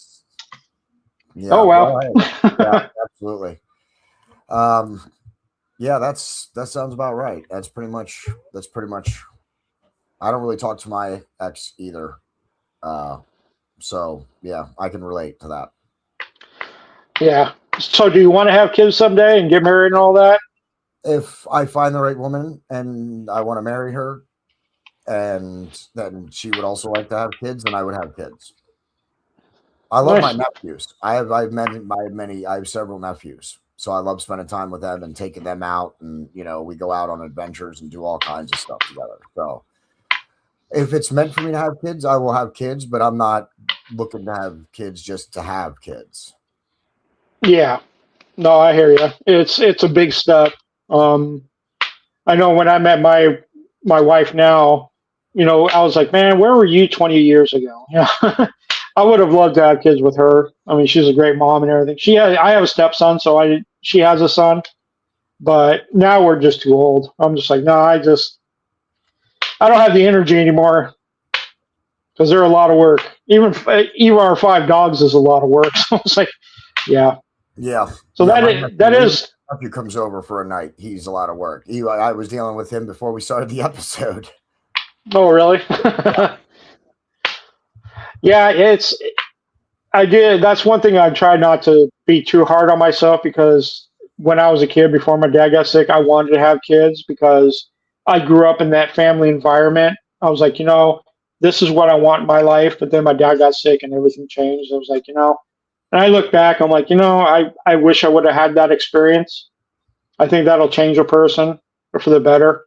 yeah, oh, well. Yeah, absolutely. Yeah, that sounds about right. That's pretty much, I don't really talk to my ex either. So yeah, I can relate to that. Yeah. So do you want to have kids someday and get married and all that? If I find the right woman and I want to marry her, and then she would also like to have kids, then I would have kids. I love my nephews. I have several nephews, so I love spending time with them and taking them out, and we go out on adventures and do all kinds of stuff together. So if it's meant for me to have kids, I will have kids, but I'm not looking to have kids just to have kids. Yeah. No, I hear you. It's a big step. I know when I met my wife now, I was like, man, where were you 20 years ago? I would have loved to have kids with her. I mean, she's a great mom and everything. I have a stepson, so she has a son, but now we're just too old. I'm just like, no, I don't have the energy anymore, because they're a lot of work. Even our 5 dogs is a lot of work. So it's like, yeah. Yeah. So that is. Nephew comes over for a night. He's a lot of work. I was dealing with him before we started the episode. Oh, really? Yeah, I did. That's one thing I tried not to be too hard on myself, because when I was a kid, before my dad got sick, I wanted to have kids, because I grew up in that family environment. I was like, this is what I want in my life. But then my dad got sick and everything changed. I was like, and I look back, I'm like, I wish I would have had that experience. I think that'll change a person for the better.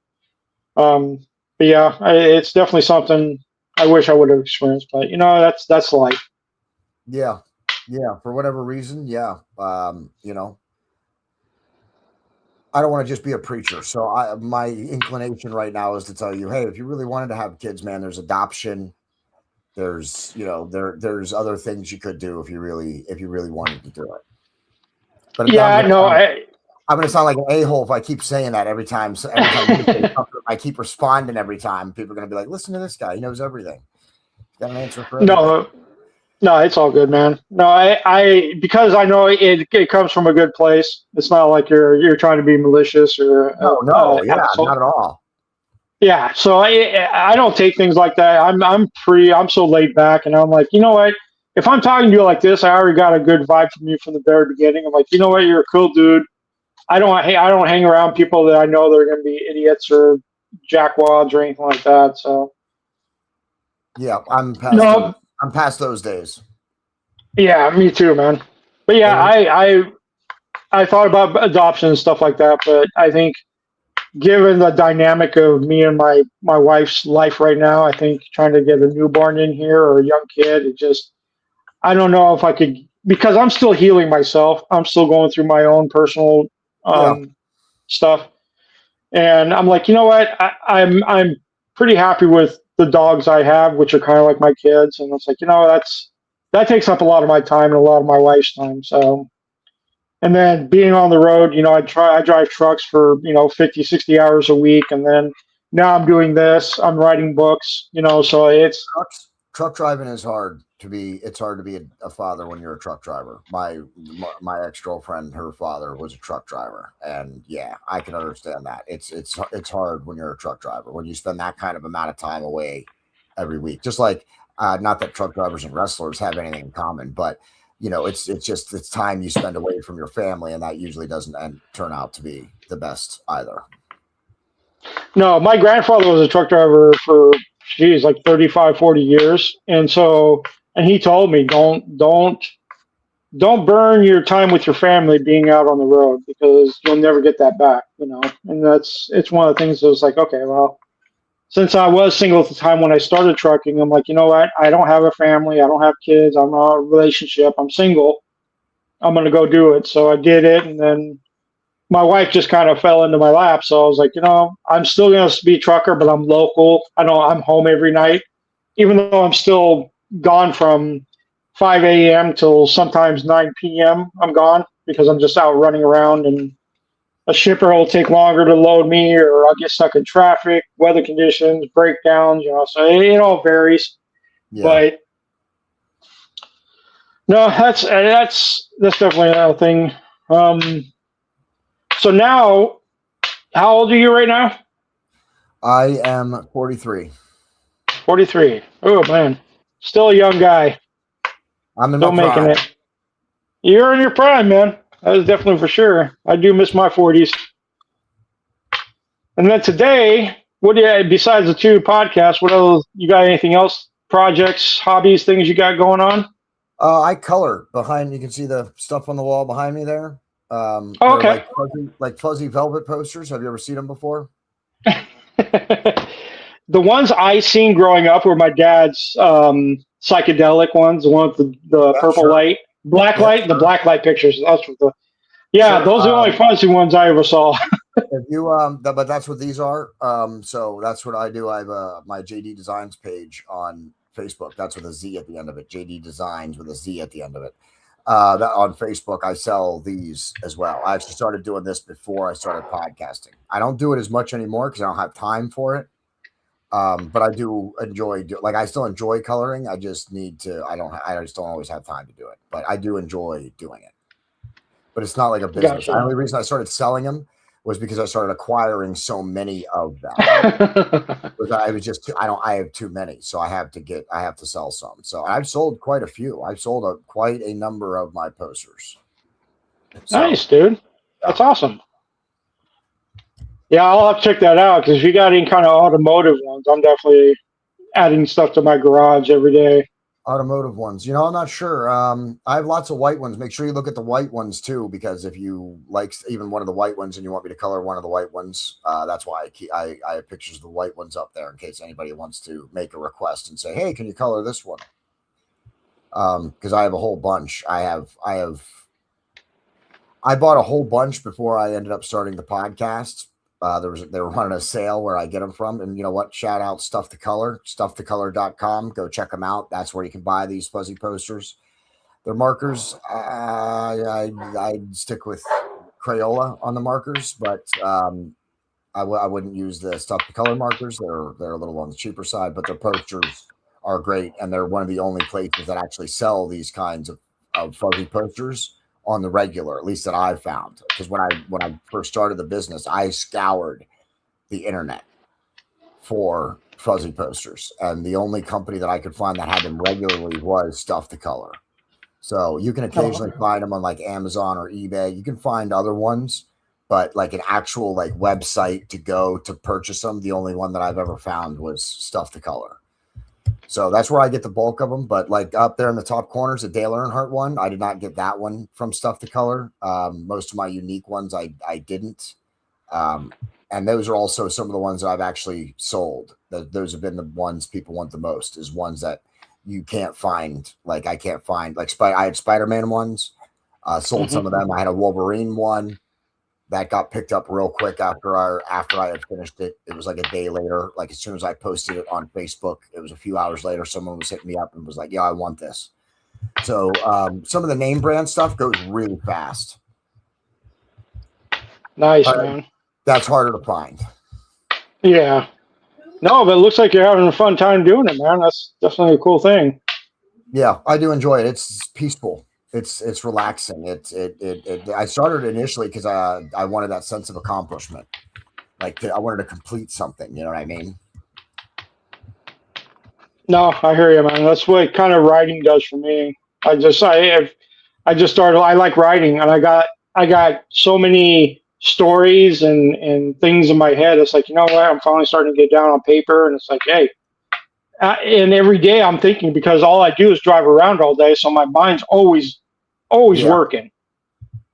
But yeah, it's definitely something I wish I would have experienced. But that's life. Yeah, for whatever reason, yeah. I don't want to just be a preacher. So my inclination right now is to tell you, hey, if you really wanted to have kids, man, there's adoption. There's there's other things you could do if you really wanted to do it. But yeah, no, I'm going to sound like an a-hole if I keep saying that every time. So every time I keep responding every time. People are going to be like, listen to this guy. He knows everything. He's got an answer for everything. No, it's all good, man. No, I because I know it comes from a good place. It's not like you're trying to be malicious or no, yeah, not at all. Yeah, so I don't take things like that. I'm so laid back, and I'm like, you know what? If I'm talking to you like this, I already got a good vibe from you from the very beginning. I'm like, you know what? You're a cool dude. I don't hang around people that I know they're going to be idiots or jackwads or anything like that. So yeah, I'm past those days. Yeah, me too, man. But yeah, I thought about adoption and stuff like that, but I think given the dynamic of me and my wife's life right now, I think trying to get a newborn in here or a young kid, it just I don't know if I could because I'm still healing myself. I'm still going through my own personal Yeah. stuff, and I'm like, you know what? I'm pretty happy with the dogs I have, which are kind of like my kids, and it's like, that takes up a lot of my time and a lot of my wife's time. So, and then being on the road, I drive trucks for 50, 60 hours a week, and then now I'm doing this. I'm writing books, so it's Truck driving is hard to be. It's hard to be a father when you're a truck driver. My ex girlfriend, her father was a truck driver, and yeah, I can understand that. It's hard when you're a truck driver when you spend that kind of amount of time away every week. Just like not that truck drivers and wrestlers have anything in common, but it's time you spend away from your family, and that usually doesn't turn out to be the best either. No, my grandfather was a truck driver for, geez, like 35, 40 years. And he told me, don't burn your time with your family being out on the road because you'll never get that back. And it's one of the things that was like, okay, well, since I was single at the time when I started trucking, I'm like, you know what? I don't have a family. I don't have kids. I'm not in a relationship. I'm single. I'm going to go do it. So I did it. And then my wife just kind of fell into my lap. So I was like, I'm still going to be a trucker, but I'm local. I'm home every night, even though I'm still gone from 5 a.m. till sometimes 9 p.m. I'm gone because I'm just out running around, and a shipper will take longer to load me, or I'll get stuck in traffic, weather conditions, breakdowns, so it all varies. Yeah. But no, that's definitely another thing. So now, how old are you right now? I am 43. 43. Oh man, still a young guy. I'm in Still my making prime. it. You're in your prime, man. That is definitely for sure. I do miss my 40s. And then today, what do you besides the two podcasts? What else? You got anything else? Projects, hobbies, things you got going on? I color behind. You can see the stuff on the wall behind me there. Oh, They're okay. like fuzzy velvet posters. Have you ever seen them before? The ones I seen growing up were my dad's psychedelic ones, the one with the Yeah, purple sure. light, black Yeah, light, the sure. black light pictures. That's what yeah, Sure. those are the only fuzzy ones I ever saw. If you but that's what these are. So that's what I do. I have my JD Designs page on Facebook. That's with a Z at the end of it. JD Designs with a Z at the end of it. That on Facebook, I sell these as well. I actually started doing this before I started podcasting. I don't do it as much anymore because I don't have time for it. But I do enjoy like I still enjoy coloring. I just need to. I just don't always have time to do it. But I do enjoy doing it. But it's not like a business. The Gotcha. only reason I started selling them was because I started acquiring so many of them. Because I was just I have too many, so I have to sell some. So I've sold quite a few. I've sold quite a number of my posters. So Nice, dude. yeah. That's awesome. Yeah, I'll have to check that out because if you got any kind of automotive ones, I'm definitely adding stuff to my garage every day. Automotive ones, I'm not sure. I have lots of white ones. Make sure you look at the white ones too, because if you like even one of the white ones and you want me to color one of the white ones, that's why I have pictures of the white ones up there in case anybody wants to make a request and say, hey, can you color this one? Because I have a whole bunch. I bought a whole bunch before I ended up starting the podcast. They were running a sale where I get them from. And you know what? Shout out Stuff to Color, stufftocolor.com. Go check them out. That's where you can buy these fuzzy posters. They're markers. I'd stick with Crayola on the markers, but I wouldn't use the Stuff to Color markers. They're a little on the cheaper side, but their posters are great. And they're one of the only places that actually sell these kinds of fuzzy posters on the regular, at least that I've found. Because when I first started the business, I scoured the internet for fuzzy posters, and the only company that I could find that had them regularly was Stuff to Color. So you can occasionally find them on like Amazon or eBay. You can find other ones, but like an actual like website to go to purchase them, the only one that I've ever found was Stuff to Color. So that's where I get the bulk of them. But like up there in the top corners, the Dale Earnhardt one, I did not get that one from Stuff to Color. Most of my unique ones, I didn't. And those are also some of the ones that I've actually sold. Those have been the ones people want the most, is ones that you can't find. Like I can't find, like I had Spider-Man ones, sold some of them. I had a Wolverine one that got picked up real quick after I had finished it. It was like a day later. Like as soon as I posted it on Facebook, it was a few hours later. Someone was hitting me up and was like, "Yeah, I want this." So some of the name brand stuff goes really fast. Nice, man. That's harder to find. Yeah. No, but it looks like you're having a fun time doing it, man. That's definitely a cool thing. Yeah, I do enjoy it. It's peaceful. It's relaxing. I started initially because I wanted that sense of accomplishment. Like I wanted to complete something. You know what I mean? No, I hear you, man. That's what kind of writing does for me. I just started. I like writing, and I got so many stories and things in my head. It's like, you know what? I'm finally starting to get down on paper, and it's like, hey. And every day I'm thinking, because all I do is drive around all day, so my mind's always working.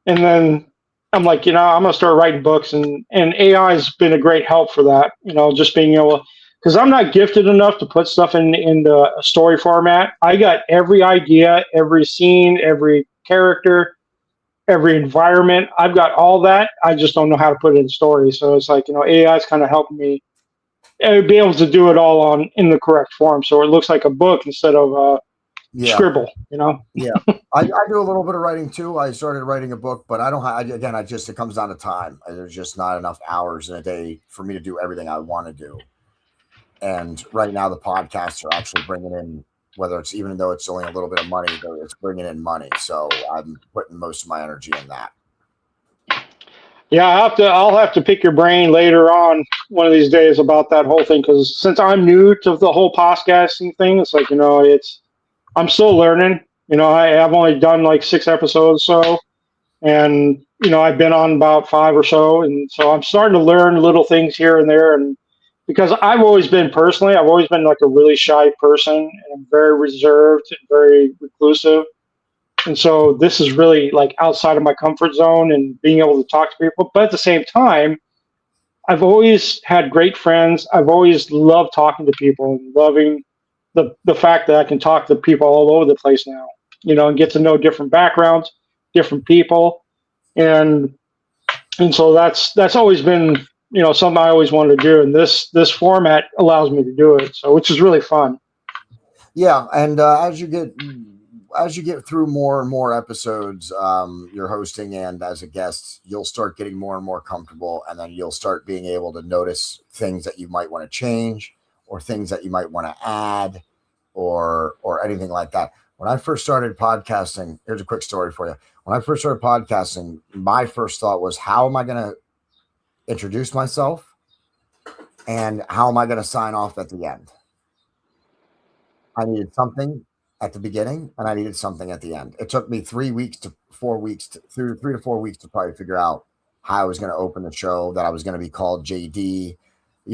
And then I'm like, I'm gonna start writing books, and AI has been a great help for that. Just being able, because I'm not gifted enough to put stuff in the story format. I got every idea, every scene, every character, every environment. I've got all that. I just don't know how to put it in story. So it's like, AI is kind of helping me be able to do it all in the correct form, so it looks like a book instead of scribble. Yeah, I do a little bit of writing too. I started writing a book, but I don't have. Again, it comes down to time. There's just not enough hours in a day for me to do everything I want to do. And right now, the podcasts are actually bringing in, whether it's, even though it's only a little bit of money, it's bringing in money. So I'm putting most of my energy in that. Yeah, I'll have to pick your brain later on one of these days about that whole thing, because since I'm new to the whole podcasting thing, it's like, I'm still learning. I've only done like 6 episodes or so, and I've been on about 5 or so, and so I'm starting to learn little things here and there. And because I've always been like a really shy person, and I'm very reserved and very reclusive. And so this is really like outside of my comfort zone and being able to talk to people. But at the same time, I've always had great friends. I've always loved talking to people and loving the fact that I can talk to people all over the place now, and get to know different backgrounds, different people. And so that's always been, something I always wanted to do. And this format allows me to do it. So, which is really fun. Yeah. And as you get through more and more episodes, you're hosting and as a guest, you'll start getting more and more comfortable, and then you'll start being able to notice things that you might want to change, or things that you might want to add, or anything like that. When I first started podcasting, here's a quick story for you. When I first started podcasting, my first thought was, how am I going to introduce myself, and how am I going to sign off at the end? I needed something at the beginning, and I needed something at the end. It took me 3 to 4 weeks through 3 to 4 weeks to probably figure out how I was going to open the show, that I was going to be called JD,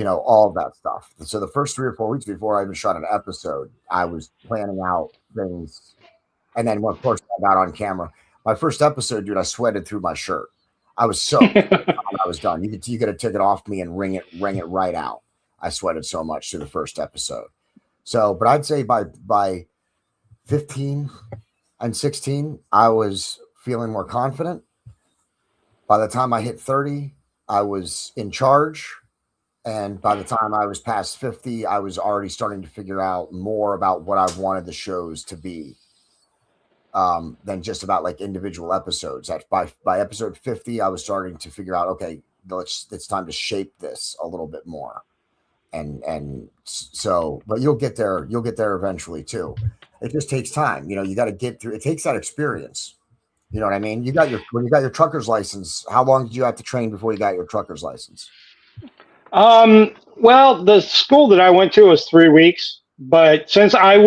all of that stuff. So the first 3 or 4 weeks before I even shot an episode, I was planning out things. And then when, of course, I got on camera, my first episode, dude, I sweated through my shirt. I was soaked. I was done. You could have taken it off me and wring it right out. I sweated so much through the first episode. So, but I'd say by 15 and 16, I was feeling more confident. By the time I hit 30, I was in charge. And by the time I was past 50, I was already starting to figure out more about what I wanted the shows to be, than just about like individual episodes. By episode 50, I was starting to figure out, okay, it's time to shape this a little bit more. And so, but you'll get there eventually too. It just takes time. You got to get through. It takes that experience. You know what I mean? When you got your trucker's license, how long did you have to train before you got your trucker's license? Well, the school that I went to was 3 weeks, but since my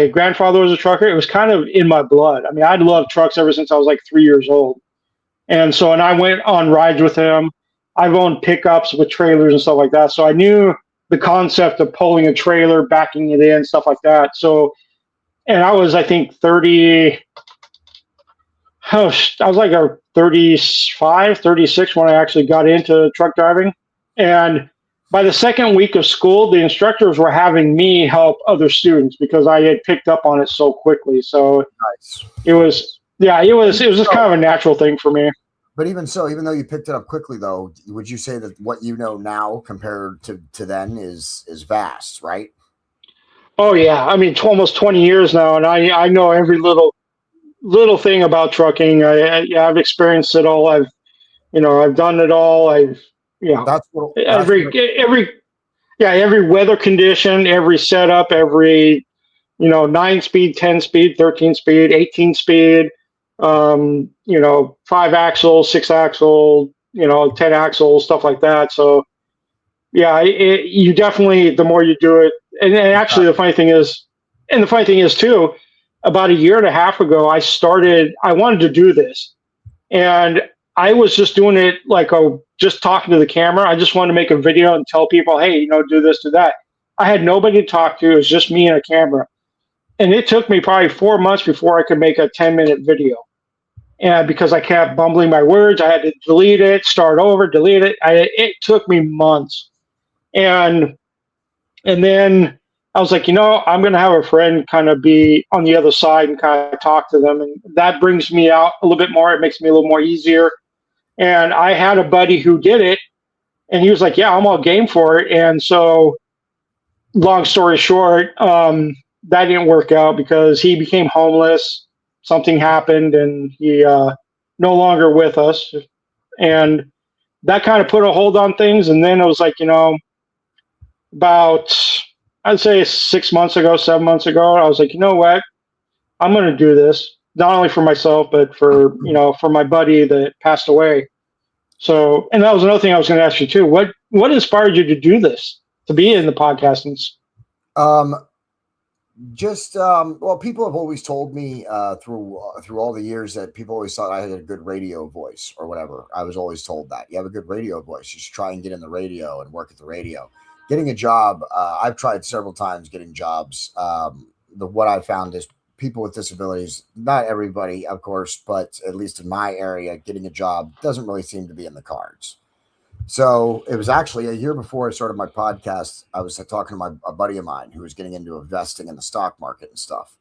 grandfather was a trucker, it was kind of in my blood. I mean, I'd loved trucks ever since I was like 3 years old. And I went on rides with him. I've owned pickups with trailers and stuff like that. So I knew the concept of pulling a trailer, backing it in, stuff like that. So, and I was, I think, 30, Oh, I was like a 35, 36 when I actually got into truck driving. And by the second week of school, the instructors were having me help other students because I had picked up on it so quickly. So Nice. it was, yeah, it was just kind of a natural thing for me. But even so, even though you picked it up quickly, though, would you say that what you know now compared to then is vast, right? Oh yeah, I mean, almost 20 years now, and I know every little thing about trucking. Yeah, I've experienced it all. I've done it all. You know, That's what every yeah, every weather condition, every setup, every 9 speed, 10 speed, 13 speed, 18 speed, 5 axle, 6 axle, 10 axle, stuff like that. So yeah, you definitely, the more you do it, and actually the funny thing is too, about a year and a half ago, I wanted to do this, and I was just doing it like just talking to the camera. I just wanted to make a video and tell people, hey, do this, do that. I had nobody to talk to. It was just me and a camera. And it took me probably 4 months before I could make a 10-minute video. And because I kept bumbling my words, I had to delete it, start over, delete it. It took me months. And and then I was like, I'm going to have a friend kind of be on the other side and kind of talk to them. And that brings me out a little bit more. It makes me a little more easier. And I had a buddy who did it, and he was like, yeah, I'm all game for it. And so, long story short, that didn't work out because he became homeless. Something happened, and he no longer with us. And that kind of put a hold on things. And then it was like, about, I'd say 6 months ago, 7 months ago, I was like, you know what? I'm going to do this, not only for myself, but for my buddy that passed away. So, and that was another thing I was going to ask you too. What inspired you to do this, to be in the podcasting? Um, well, people have always told me through all the years that people always thought I had a good radio voice or whatever. I was always told that you have a good radio voice. You should try and get in the radio and work at the radio. Getting a job, I've tried several times getting jobs. What I found is people with disabilities, not everybody, of course, but at least in my area, getting a job doesn't really seem to be in the cards. So it was actually a year before I started my podcast. I was talking to a buddy of mine who was getting into investing in the stock market and stuff.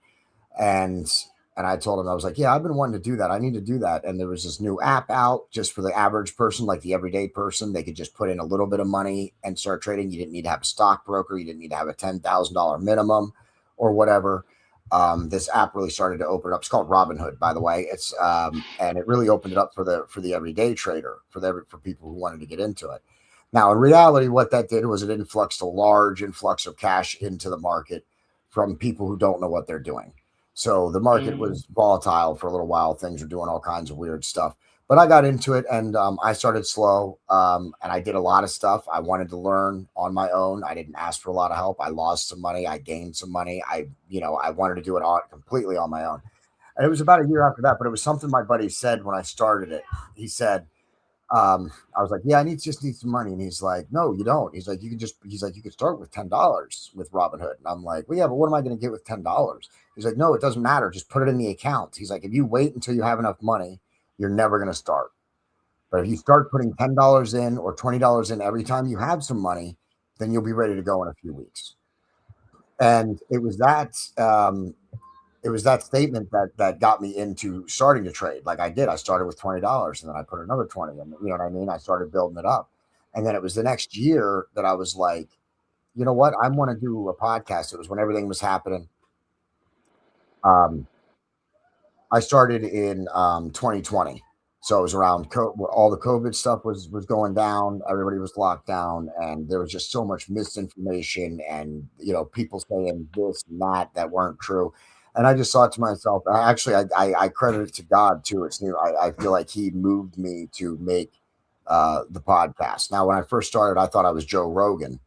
And I told him, I was like, yeah, I've been wanting to do that. I need to do that. And there was this new app out just for the average person, like the everyday person. They could just put in a little bit of money and start trading. You didn't need to have a stockbroker. You didn't need to have a $10,000 minimum or whatever. This app really started to open up. It's called Robinhood, by the way. It's and it really opened it up for the everyday trader, for people who wanted to get into it. Now, in reality, what that did was it influxed a large influx of cash into the market from people who don't know what they're doing. So the market was volatile for a little while. Things were doing all kinds of weird stuff. But I got into it, and I started slow, and I did a lot of stuff. I wanted to learn on my own. I didn't ask for a lot of help. I lost some money. I gained some money. I wanted to do it all completely on my own. And it was about a year after that, but it was something my buddy said when I started it. He said, I was like, yeah, just need some money. And he's like, no, you don't. He's like, you could start with $10 with Robinhood. And I'm like, well, yeah, but what am I going to get with $10? He's like, no, it doesn't matter. Just put it in the account. He's like, if you wait until you have enough money, you're never going to start. But if you start putting $10 in or $20 in every time you have some money, then you'll be ready to go in a few weeks. And it was that statement that got me into starting to trade. Like I did. I started with $20 and then I put another 20 in. You know what I mean? I started building it up. And then it was the next year that I was like, you know what? I want to do a podcast. It was when everything was happening. I started in 2020. So it was around all the COVID stuff was going down. Everybody was locked down, and there was just so much misinformation and people saying this and that weren't true. And I just thought to myself, I credit it to God too. It's new. I feel like He moved me to make the podcast. Now, when I first started, I thought I was Joe Rogan.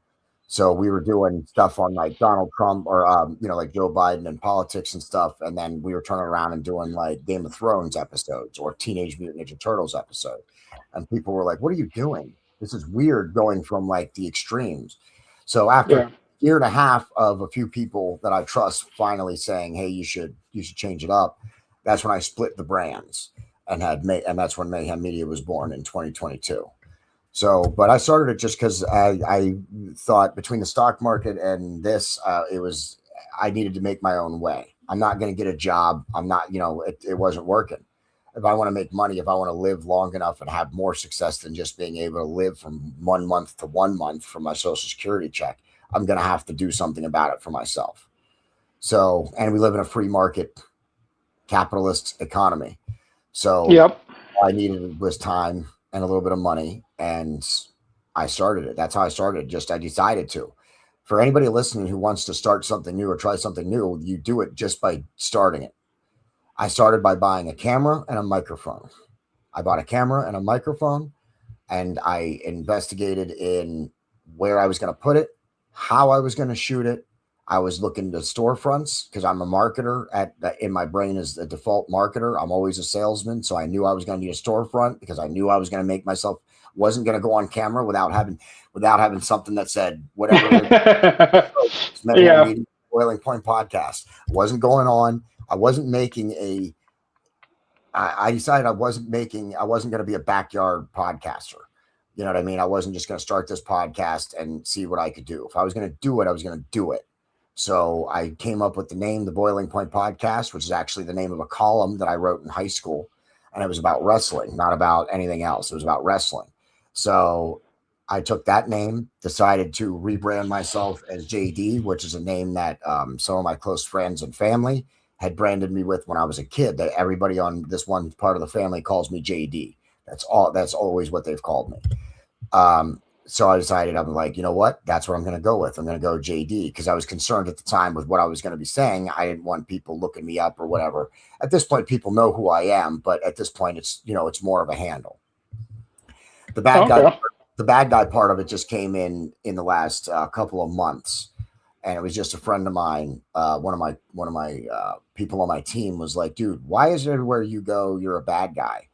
So we were doing stuff on like Donald Trump or, like Joe Biden and politics and stuff. And then we were turning around and doing like Game of Thrones episodes or Teenage Mutant Ninja Turtles episode. And people were like, what are you doing? This is weird going from like the extremes. So after a year and a half of a few people that I trust finally saying, hey, you should change it up. That's when I split the brands. and that's when Mayhem Media was born in 2022. So, but I started it just because I thought between the stock market and this, I needed to make my own way. I'm not going to get a job. I'm not, it wasn't working. If I want to make money, if I want to live long enough and have more success than just being able to live from 1 month to 1 month from my Social Security check, I'm going to have to do something about it for myself. So, and we live in a free market capitalist economy. So Yep. all I needed was time and a little bit of money, and I started it. That's how I started. I decided to. For anybody listening who wants to start something new or try something new, you do it just by starting it. I started by buying a camera and a microphone. I bought a camera and a microphone, and I investigated in where I was going to put it, how I was going to shoot it. I was looking to storefronts because I'm a marketer. In my brain is a default marketer. I'm always a salesman, so I knew I was going to need a storefront because I knew I was going to make myself. Wasn't going to go on camera without having something that said whatever. Yeah. Boiling Point podcast. I wasn't going on. I wasn't making a. I decided I wasn't going to be a backyard podcaster. You know what I mean? I wasn't just going to start this podcast and see what I could do. If I was going to do it, I was going to do it. So I came up with the name, the Boiling Point Podcast, which is actually the name of a column that I wrote in high school. And it was about wrestling, not about anything else. It was about wrestling. So I took that name, decided to rebrand myself as JD, which is a name that some of my close friends and family had branded me with when I was a kid. That everybody on this one part of the family calls me JD. That's always what they've called me. So I decided, I'm like, you know what? That's what I'm going to go with. I'm going to go JD because I was concerned at the time with what I was going to be saying. I didn't want people looking me up or whatever. At this point, people know who I am, but at this point, it's more of a handle. The bad guy part of it just came in the last couple of months, and it was just a friend of mine. One of my people on my team was like, dude, why is it everywhere you go, you're a bad guy?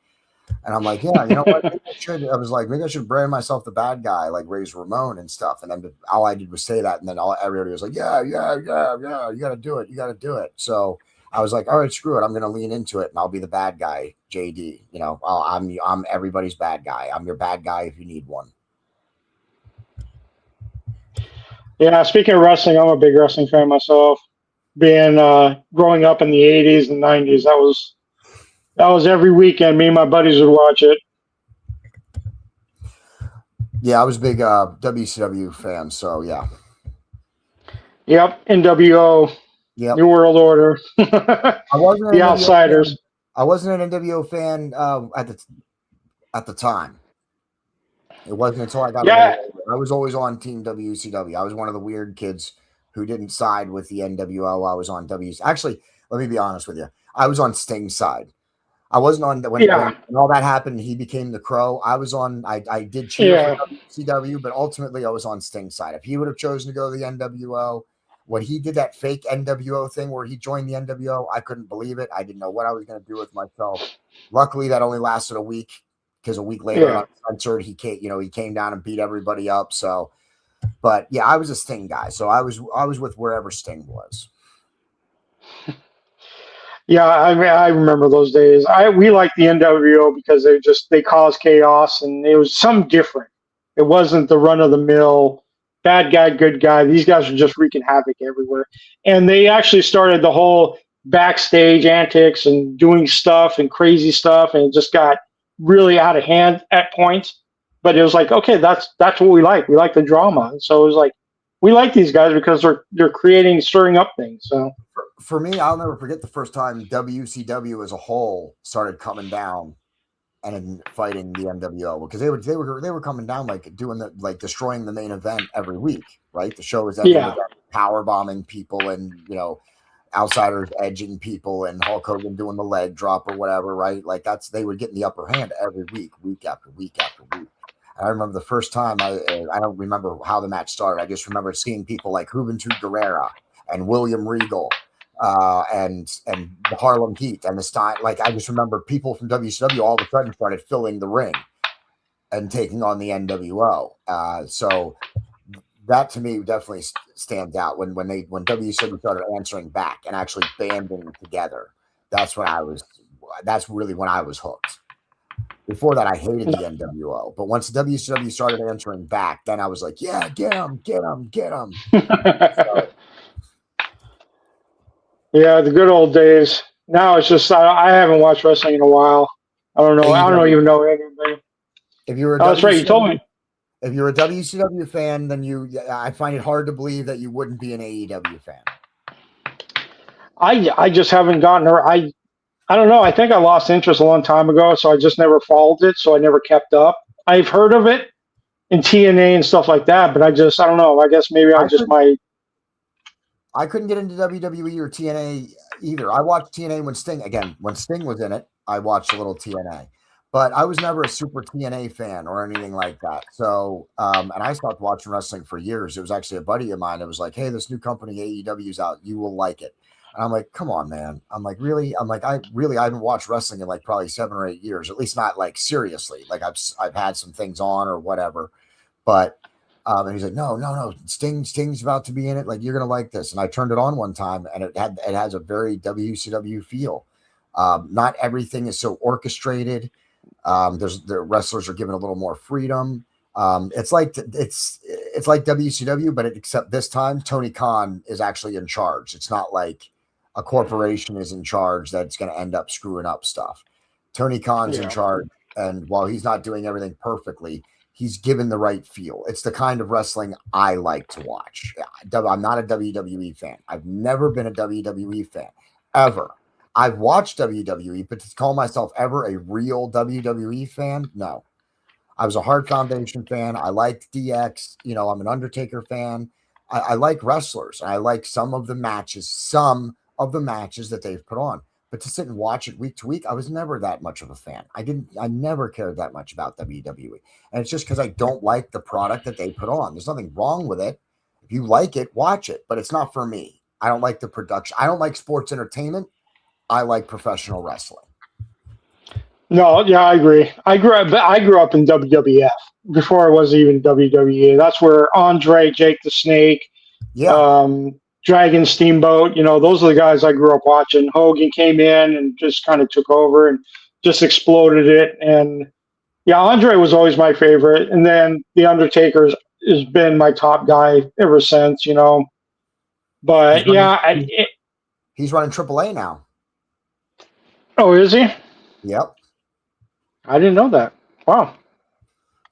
And I'm like, yeah, you know what? I was like, maybe I should brand myself the bad guy, like Razor Ramon and stuff. And then all I did was say that. And then everybody was like, yeah. You got to do it. You got to do it. So I was like, all right, screw it. I'm going to lean into it and I'll be the bad guy, JD. I'm everybody's bad guy. I'm your bad guy if you need one. Yeah. Speaking of wrestling, I'm a big wrestling fan myself. Being growing up in the 80s and 90s, that was every weekend. Me and my buddies would watch it. Yeah, I was a big WCW fan, so yeah. Yep, NWO. Yep. New World Order. I wasn't the Outsiders. I wasn't an NWO fan at the time. It wasn't until I got I was always on Team WCW. I was one of the weird kids who didn't side with the NWO. I was on Actually, let me be honest with you. I was on Sting's side. I wasn't on when all that happened. He became the Crow. I was on. I did cheer for WCW, but ultimately I was on Sting's side. If he would have chosen to go to the NWO, when he did that fake NWO thing where he joined the NWO, I couldn't believe it. I didn't know what I was going to do with myself. Luckily, that only lasted a week because a week later, uncensored, he came down and beat everybody up. So, but yeah, I was a Sting guy, so I was with wherever Sting was. Yeah, I remember those days. We liked the NWO because they caused chaos and it was something different. It wasn't the run of the mill bad guy, good guy. These guys were just wreaking havoc everywhere. And they actually started the whole backstage antics and doing stuff and crazy stuff, and it just got really out of hand at points. But it was like, okay, that's what we like. We like the drama. And so it was like, we like these guys because they're stirring up things. So for me, I'll never forget the first time WCW as a whole started coming down and fighting the NWO, because they were coming down destroying the main event every week, right? The show was power bombing people and outsiders edging people and Hulk Hogan doing the leg drop or whatever, right? Like they were getting the upper hand every week after week after week. I remember the first time, I don't remember how the match started. I just remember seeing people like Juventud Guerrera and William Regal and the Harlem Heat and the style. Like I just remember people from WCW all of a sudden started filling the ring and taking on the NWO. So that to me definitely stands out when WCW started answering back and actually banding together. That's when I was that's really when I was hooked. Before that, I hated the NWO, but once WCW started answering back, then I was like, yeah, get him, get him, get him. So, yeah, the good old days. Now it's just I haven't watched wrestling in a while. I don't know. I don't AEW. even know anybody. If you were a Oh, that's right. You told me. If you're a WCW fan, then I find it hard to believe that you wouldn't be an AEW fan. I just haven't gotten her. I don't know. I think I lost interest a long time ago, so I just never followed it. So I never kept up. I've heard of it in TNA and stuff like that, but I don't know. I guess maybe I couldn't get into WWE or TNA either. I watched TNA when Sting was in it. I watched a little TNA, but I was never a super TNA fan or anything like that. So, and I stopped watching wrestling for years. It was actually a buddy of mine that was like, "Hey, this new company AEW's out. You will like it." And I'm like, "Come on, man." I'm like, "Really?" I'm like, I haven't watched wrestling in like probably 7 or 8 years, at least not like seriously. Like I've had some things on or whatever, but. And he's like, no, Sting's about to be in it. Like, you're gonna like this. And I turned it on one time, and it has a very WCW feel. Not everything is so orchestrated. The wrestlers are given a little more freedom. It's like WCW, but except this time Tony Khan is actually in charge. It's not like a corporation is in charge that's going to end up screwing up stuff. Tony Khan's in charge, and while he's not doing everything perfectly, he's given the right feel. It's the kind of wrestling I like to watch. I'm not a WWE fan. I've never been a WWE fan, ever. I've watched WWE, but to call myself ever a real WWE fan, no. I was a Hard Foundation fan. I liked DX. I'm an Undertaker fan. I like wrestlers. I like some of the matches that they've put on. But to sit and watch it week to week, I was never that much of a fan. I never cared that much about WWE. And it's just because I don't like the product that they put on. There's nothing wrong with it. If you like it, watch it. But it's not for me. I don't like the production. I don't like sports entertainment. I like professional wrestling. No, yeah, I agree. I grew up in WWF before it was even WWE. That's where Andre, Jake the Snake, Dragon Steamboat, those are the guys I grew up watching. Hogan came in and just kind of took over and just exploded it. And yeah, Andre was always my favorite. And then The Undertaker has been my top guy ever since, But he's running AAA now. Oh, is he? Yep. I didn't know that. Wow.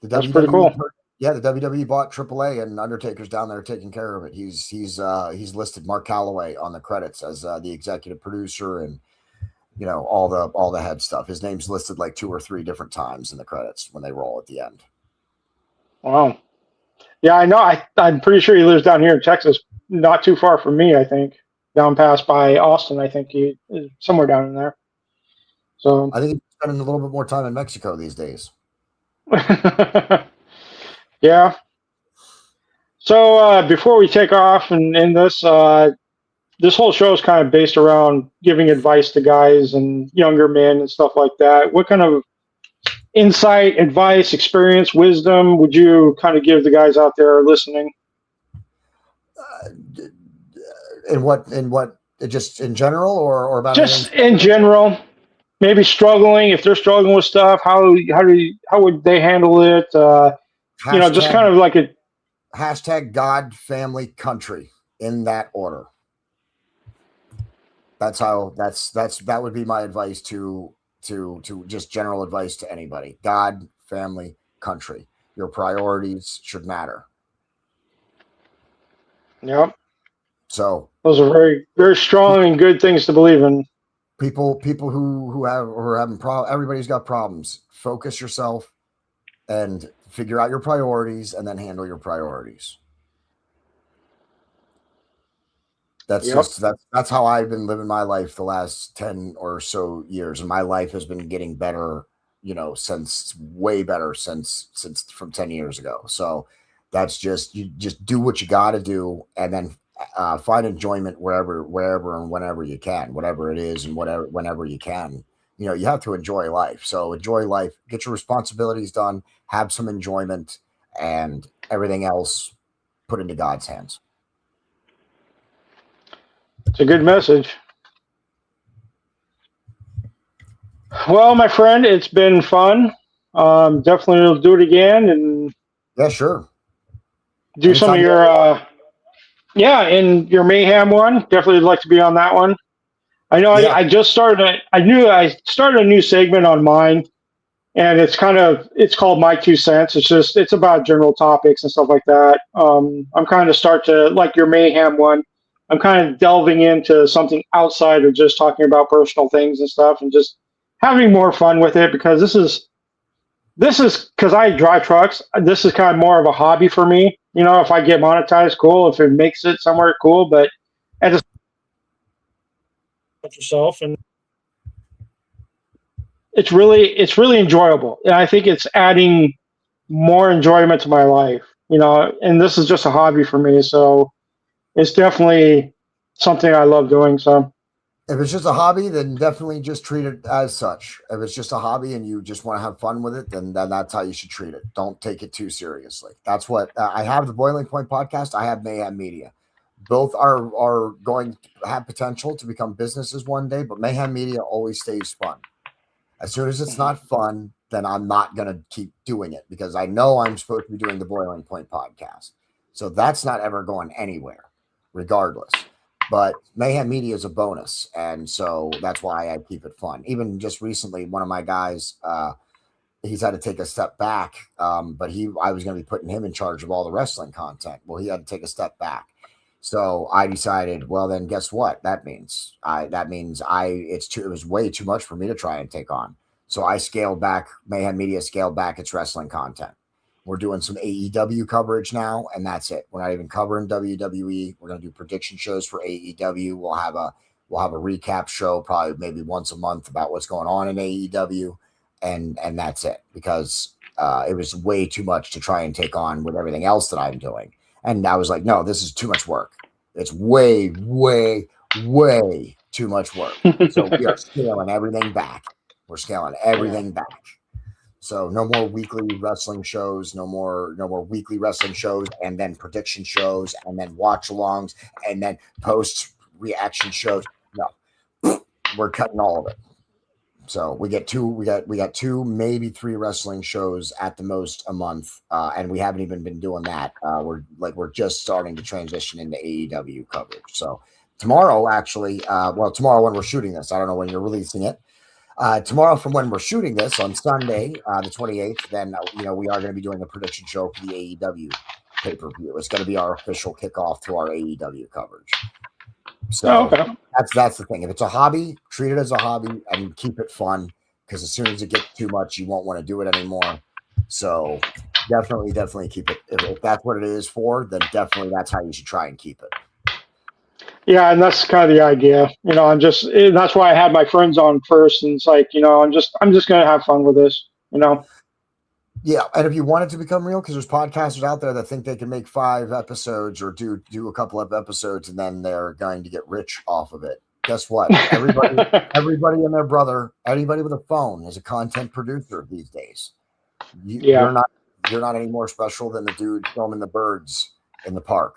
That's pretty cool. Yeah, the WWE bought AAA, and Undertaker's down there taking care of it. He's listed Mark Calloway on the credits as the executive producer, and all the head stuff. His name's listed like 2 or 3 different times in the credits when they roll at the end. Wow. Yeah, I know. I'm pretty sure he lives down here in Texas, not too far from me. I think down past by Austin. I think he is somewhere down in there. So I think he's spending a little bit more time in Mexico these days. Yeah. So before we take off and end this, this whole show is kind of based around giving advice to guys and younger men and stuff like that. What kind of insight, advice, experience, wisdom would you kind of give the guys out there listening? In what? Just in general, or about just in general? Maybe struggling, if they're struggling with stuff, how would they handle it? Just kind of like a hashtag God, family, country, in that order. That would be my advice to just general advice to anybody. God, family, country. Your priorities should matter. Yep. So those are very, very strong and good things to believe in. People who are having problems. Everybody's got problems. Focus yourself and figure out your priorities, and then handle your priorities. That's how I've been living my life the last 10 or so years, and my life has been getting better, since way better since from 10 years ago. So that's you just do what you got to do, and then find enjoyment wherever and whenever you can, whatever it is, and whenever you can. You have to enjoy life. So enjoy life, get your responsibilities done, have some enjoyment, and everything else put into God's hands. It's a good message. Well, my friend, it's been fun. Definitely will do it again and Yeah, sure. do some of Anytime you your, ever want. yeah, and your mayhem one. Definitely would like to be on that one. I know Yeah. I just started, I knew I started a new segment on mine, and it's called My Two Cents. It's about general topics and stuff like that. I'm kind of start to like your mayhem one. I'm kind of delving into something outside of just talking about personal things and stuff, and just having more fun with it because this is because I drive trucks. This is kind of more of a hobby for me. If I get monetized, cool. If it makes it somewhere, cool. But at the yourself, and it's really enjoyable, and I think it's adding more enjoyment to my life. And this is just a hobby for me, so it's definitely something I love doing. So If it's just a hobby, then definitely just treat it as such. If it's just a hobby and you just want to have fun with it, then that's how you should treat it. Don't take it too seriously. That's what I have the Boiling Point podcast. I have Mayhem Media. Both are going to have potential to become businesses one day, but Mayhem Media always stays fun. As soon as it's mhm. not fun, then I'm not going to keep doing it because I know I'm supposed to be doing the Boiling Point podcast. So that's not ever going anywhere, regardless. But Mayhem Media is a bonus. And so that's why I keep it fun. Even just recently, one of my guys, he's had to take a step back. But I was going to be putting him in charge of all the wrestling content. Well, he had to take a step back. So I decided, well, then guess what? It was way too much for me to try and take on. So I scaled back. Mayhem Media scaled back its wrestling content. We're doing some AEW coverage now, and that's it. We're not even covering WWE. We're going to do prediction shows for AEW. We'll have a recap show, probably maybe once a month, about what's going on in AEW, and that's it, because it was way too much to try and take on with everything else that I'm doing. And I was like, no, this is too much work. It's way, way, way too much work. So we are scaling everything back. We're scaling Yeah. everything back. So no more weekly wrestling shows, no more weekly wrestling shows, and then prediction shows, and then watch alongs, and then post reaction shows. No, we're cutting all of it. So we got two, maybe three wrestling shows at the most a month, and we haven't even been doing that. We're just starting to transition into AEW coverage. So tomorrow, actually, tomorrow when we're shooting this, I don't know when you're releasing it. Tomorrow, from when we're shooting this on Sunday, the 28th, then we are going to be doing a prediction show for the AEW pay-per-view. It's going to be our official kickoff to our AEW coverage. Oh, So okay. that's the thing. If it's a hobby, treat it as a hobby and keep it fun, because as soon as it gets too much, you won't want to do it anymore. So definitely keep it. If that's what it is for, then definitely that's how you should try and keep it. Yeah, and that's kind of the idea. That's why I had my friends on first, and it's like, I'm just gonna have fun with this. Yeah, and if you want it to become real, because there's podcasters out there that think they can make 5 episodes or do a couple of episodes and then they're going to get rich off of it. Guess what? Everybody and their brother, anybody with a phone is a content producer these days. You, Yeah. you're not you're not any more special than the dude filming the birds in the park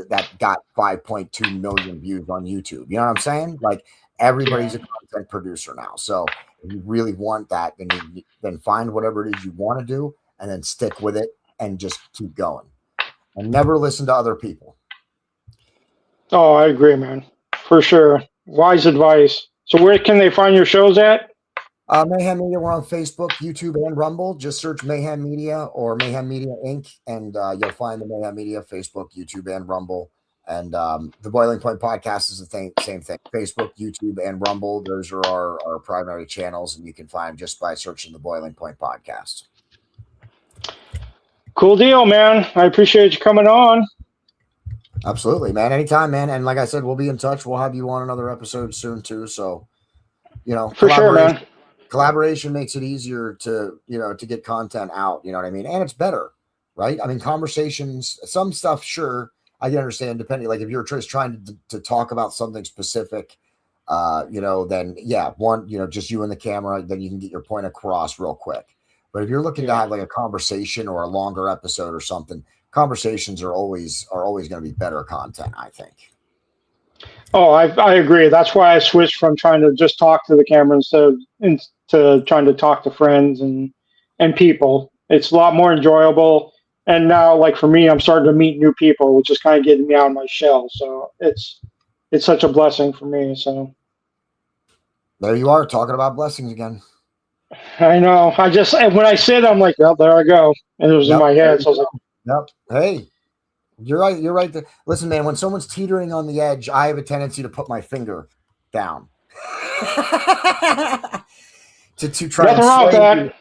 that got 5.2 million views on YouTube. You know what I'm saying? Like, everybody's a Yeah. content producer now. So if you really want that, then find whatever it is you want to do and then stick with it and just keep going. And never listen to other people. Oh, I agree, man. For sure. Wise advice. So where can they find your shows at? Mayhem Media, we're on Facebook, YouTube, and Rumble. Just search Mayhem Media or Mayhem Media Inc., and you'll find the Mayhem Media, Facebook, YouTube, and Rumble. And the Boiling Point podcast is the same thing. Facebook, YouTube, and Rumble. Those are our primary channels, and you can find just by searching the Boiling Point podcast. Cool deal, man. I appreciate you coming on. Absolutely, man. Anytime, man. And like I said, we'll be in touch. We'll have you on another episode soon, too. So, For sure, man. collaboration makes it easier to get content out. You know what I mean? And it's better, right? I mean, conversations, some stuff, sure, I can understand, depending, like if you're just trying to talk about something specific, then yeah, just you and the camera, then you can get your point across real quick. But if you're looking to Yeah. have like a conversation or a longer episode or something, conversations are always going to be better content, I think. Oh, I agree. That's why I switched from trying to just talk to the camera into trying to talk to friends and people. It's a lot more enjoyable. And now, like for me, I'm starting to meet new people, which is kind of getting me out of my shell. So it's such a blessing for me. So There you are talking about blessings again. I know. I just when I sit, I'm like, well, there I go, and it was in Yep. my head. So I was like, Yep. Hey, you're right. You're right. Listen, man, when someone's teetering on the edge, I have a tendency to put my finger down to try and nothing wrong with sway you that.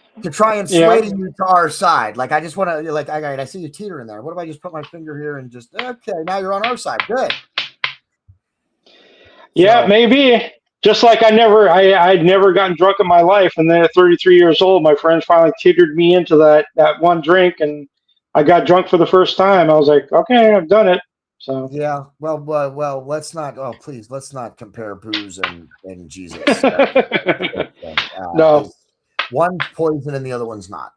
Yeah. you to our side. Like I just want to like I see you teetering there. What if I just put my finger here and just okay, now you're on our side. Good. Yeah, So maybe. Just like I'd never gotten drunk in my life, and then at 33 years old, my friends finally teetered me into that one drink, and I got drunk for the first time. I was like, okay, I've done it. So yeah, well, let's not. Oh, please, let's not compare booze and Jesus. no, Because one's poison and the other one's not.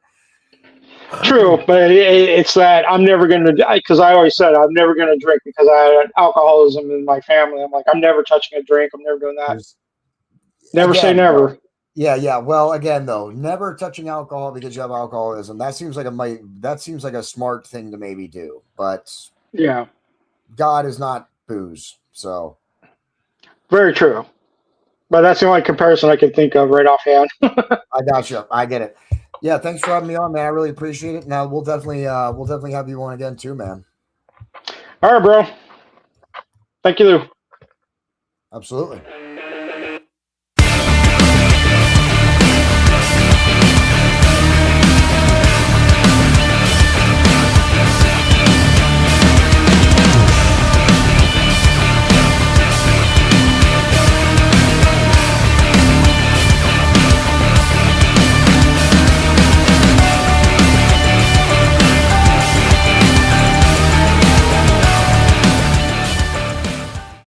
true, but it's that I'm never going to, because I always said I'm never going to drink because I had alcoholism in my family. I'm like, I'm never touching a drink. I'm never doing that. There's Never say again, never. yeah. Well, again, though, never touching alcohol because you have alcoholism. That seems like a smart thing to maybe do. But Yeah, God is not booze, so very true. But that's the only comparison I can think of right offhand. I got you. I get it. Yeah, thanks for having me on, man. I really appreciate it. Now we'll definitely have you on again too, man. All right, bro. Thank you. Absolutely.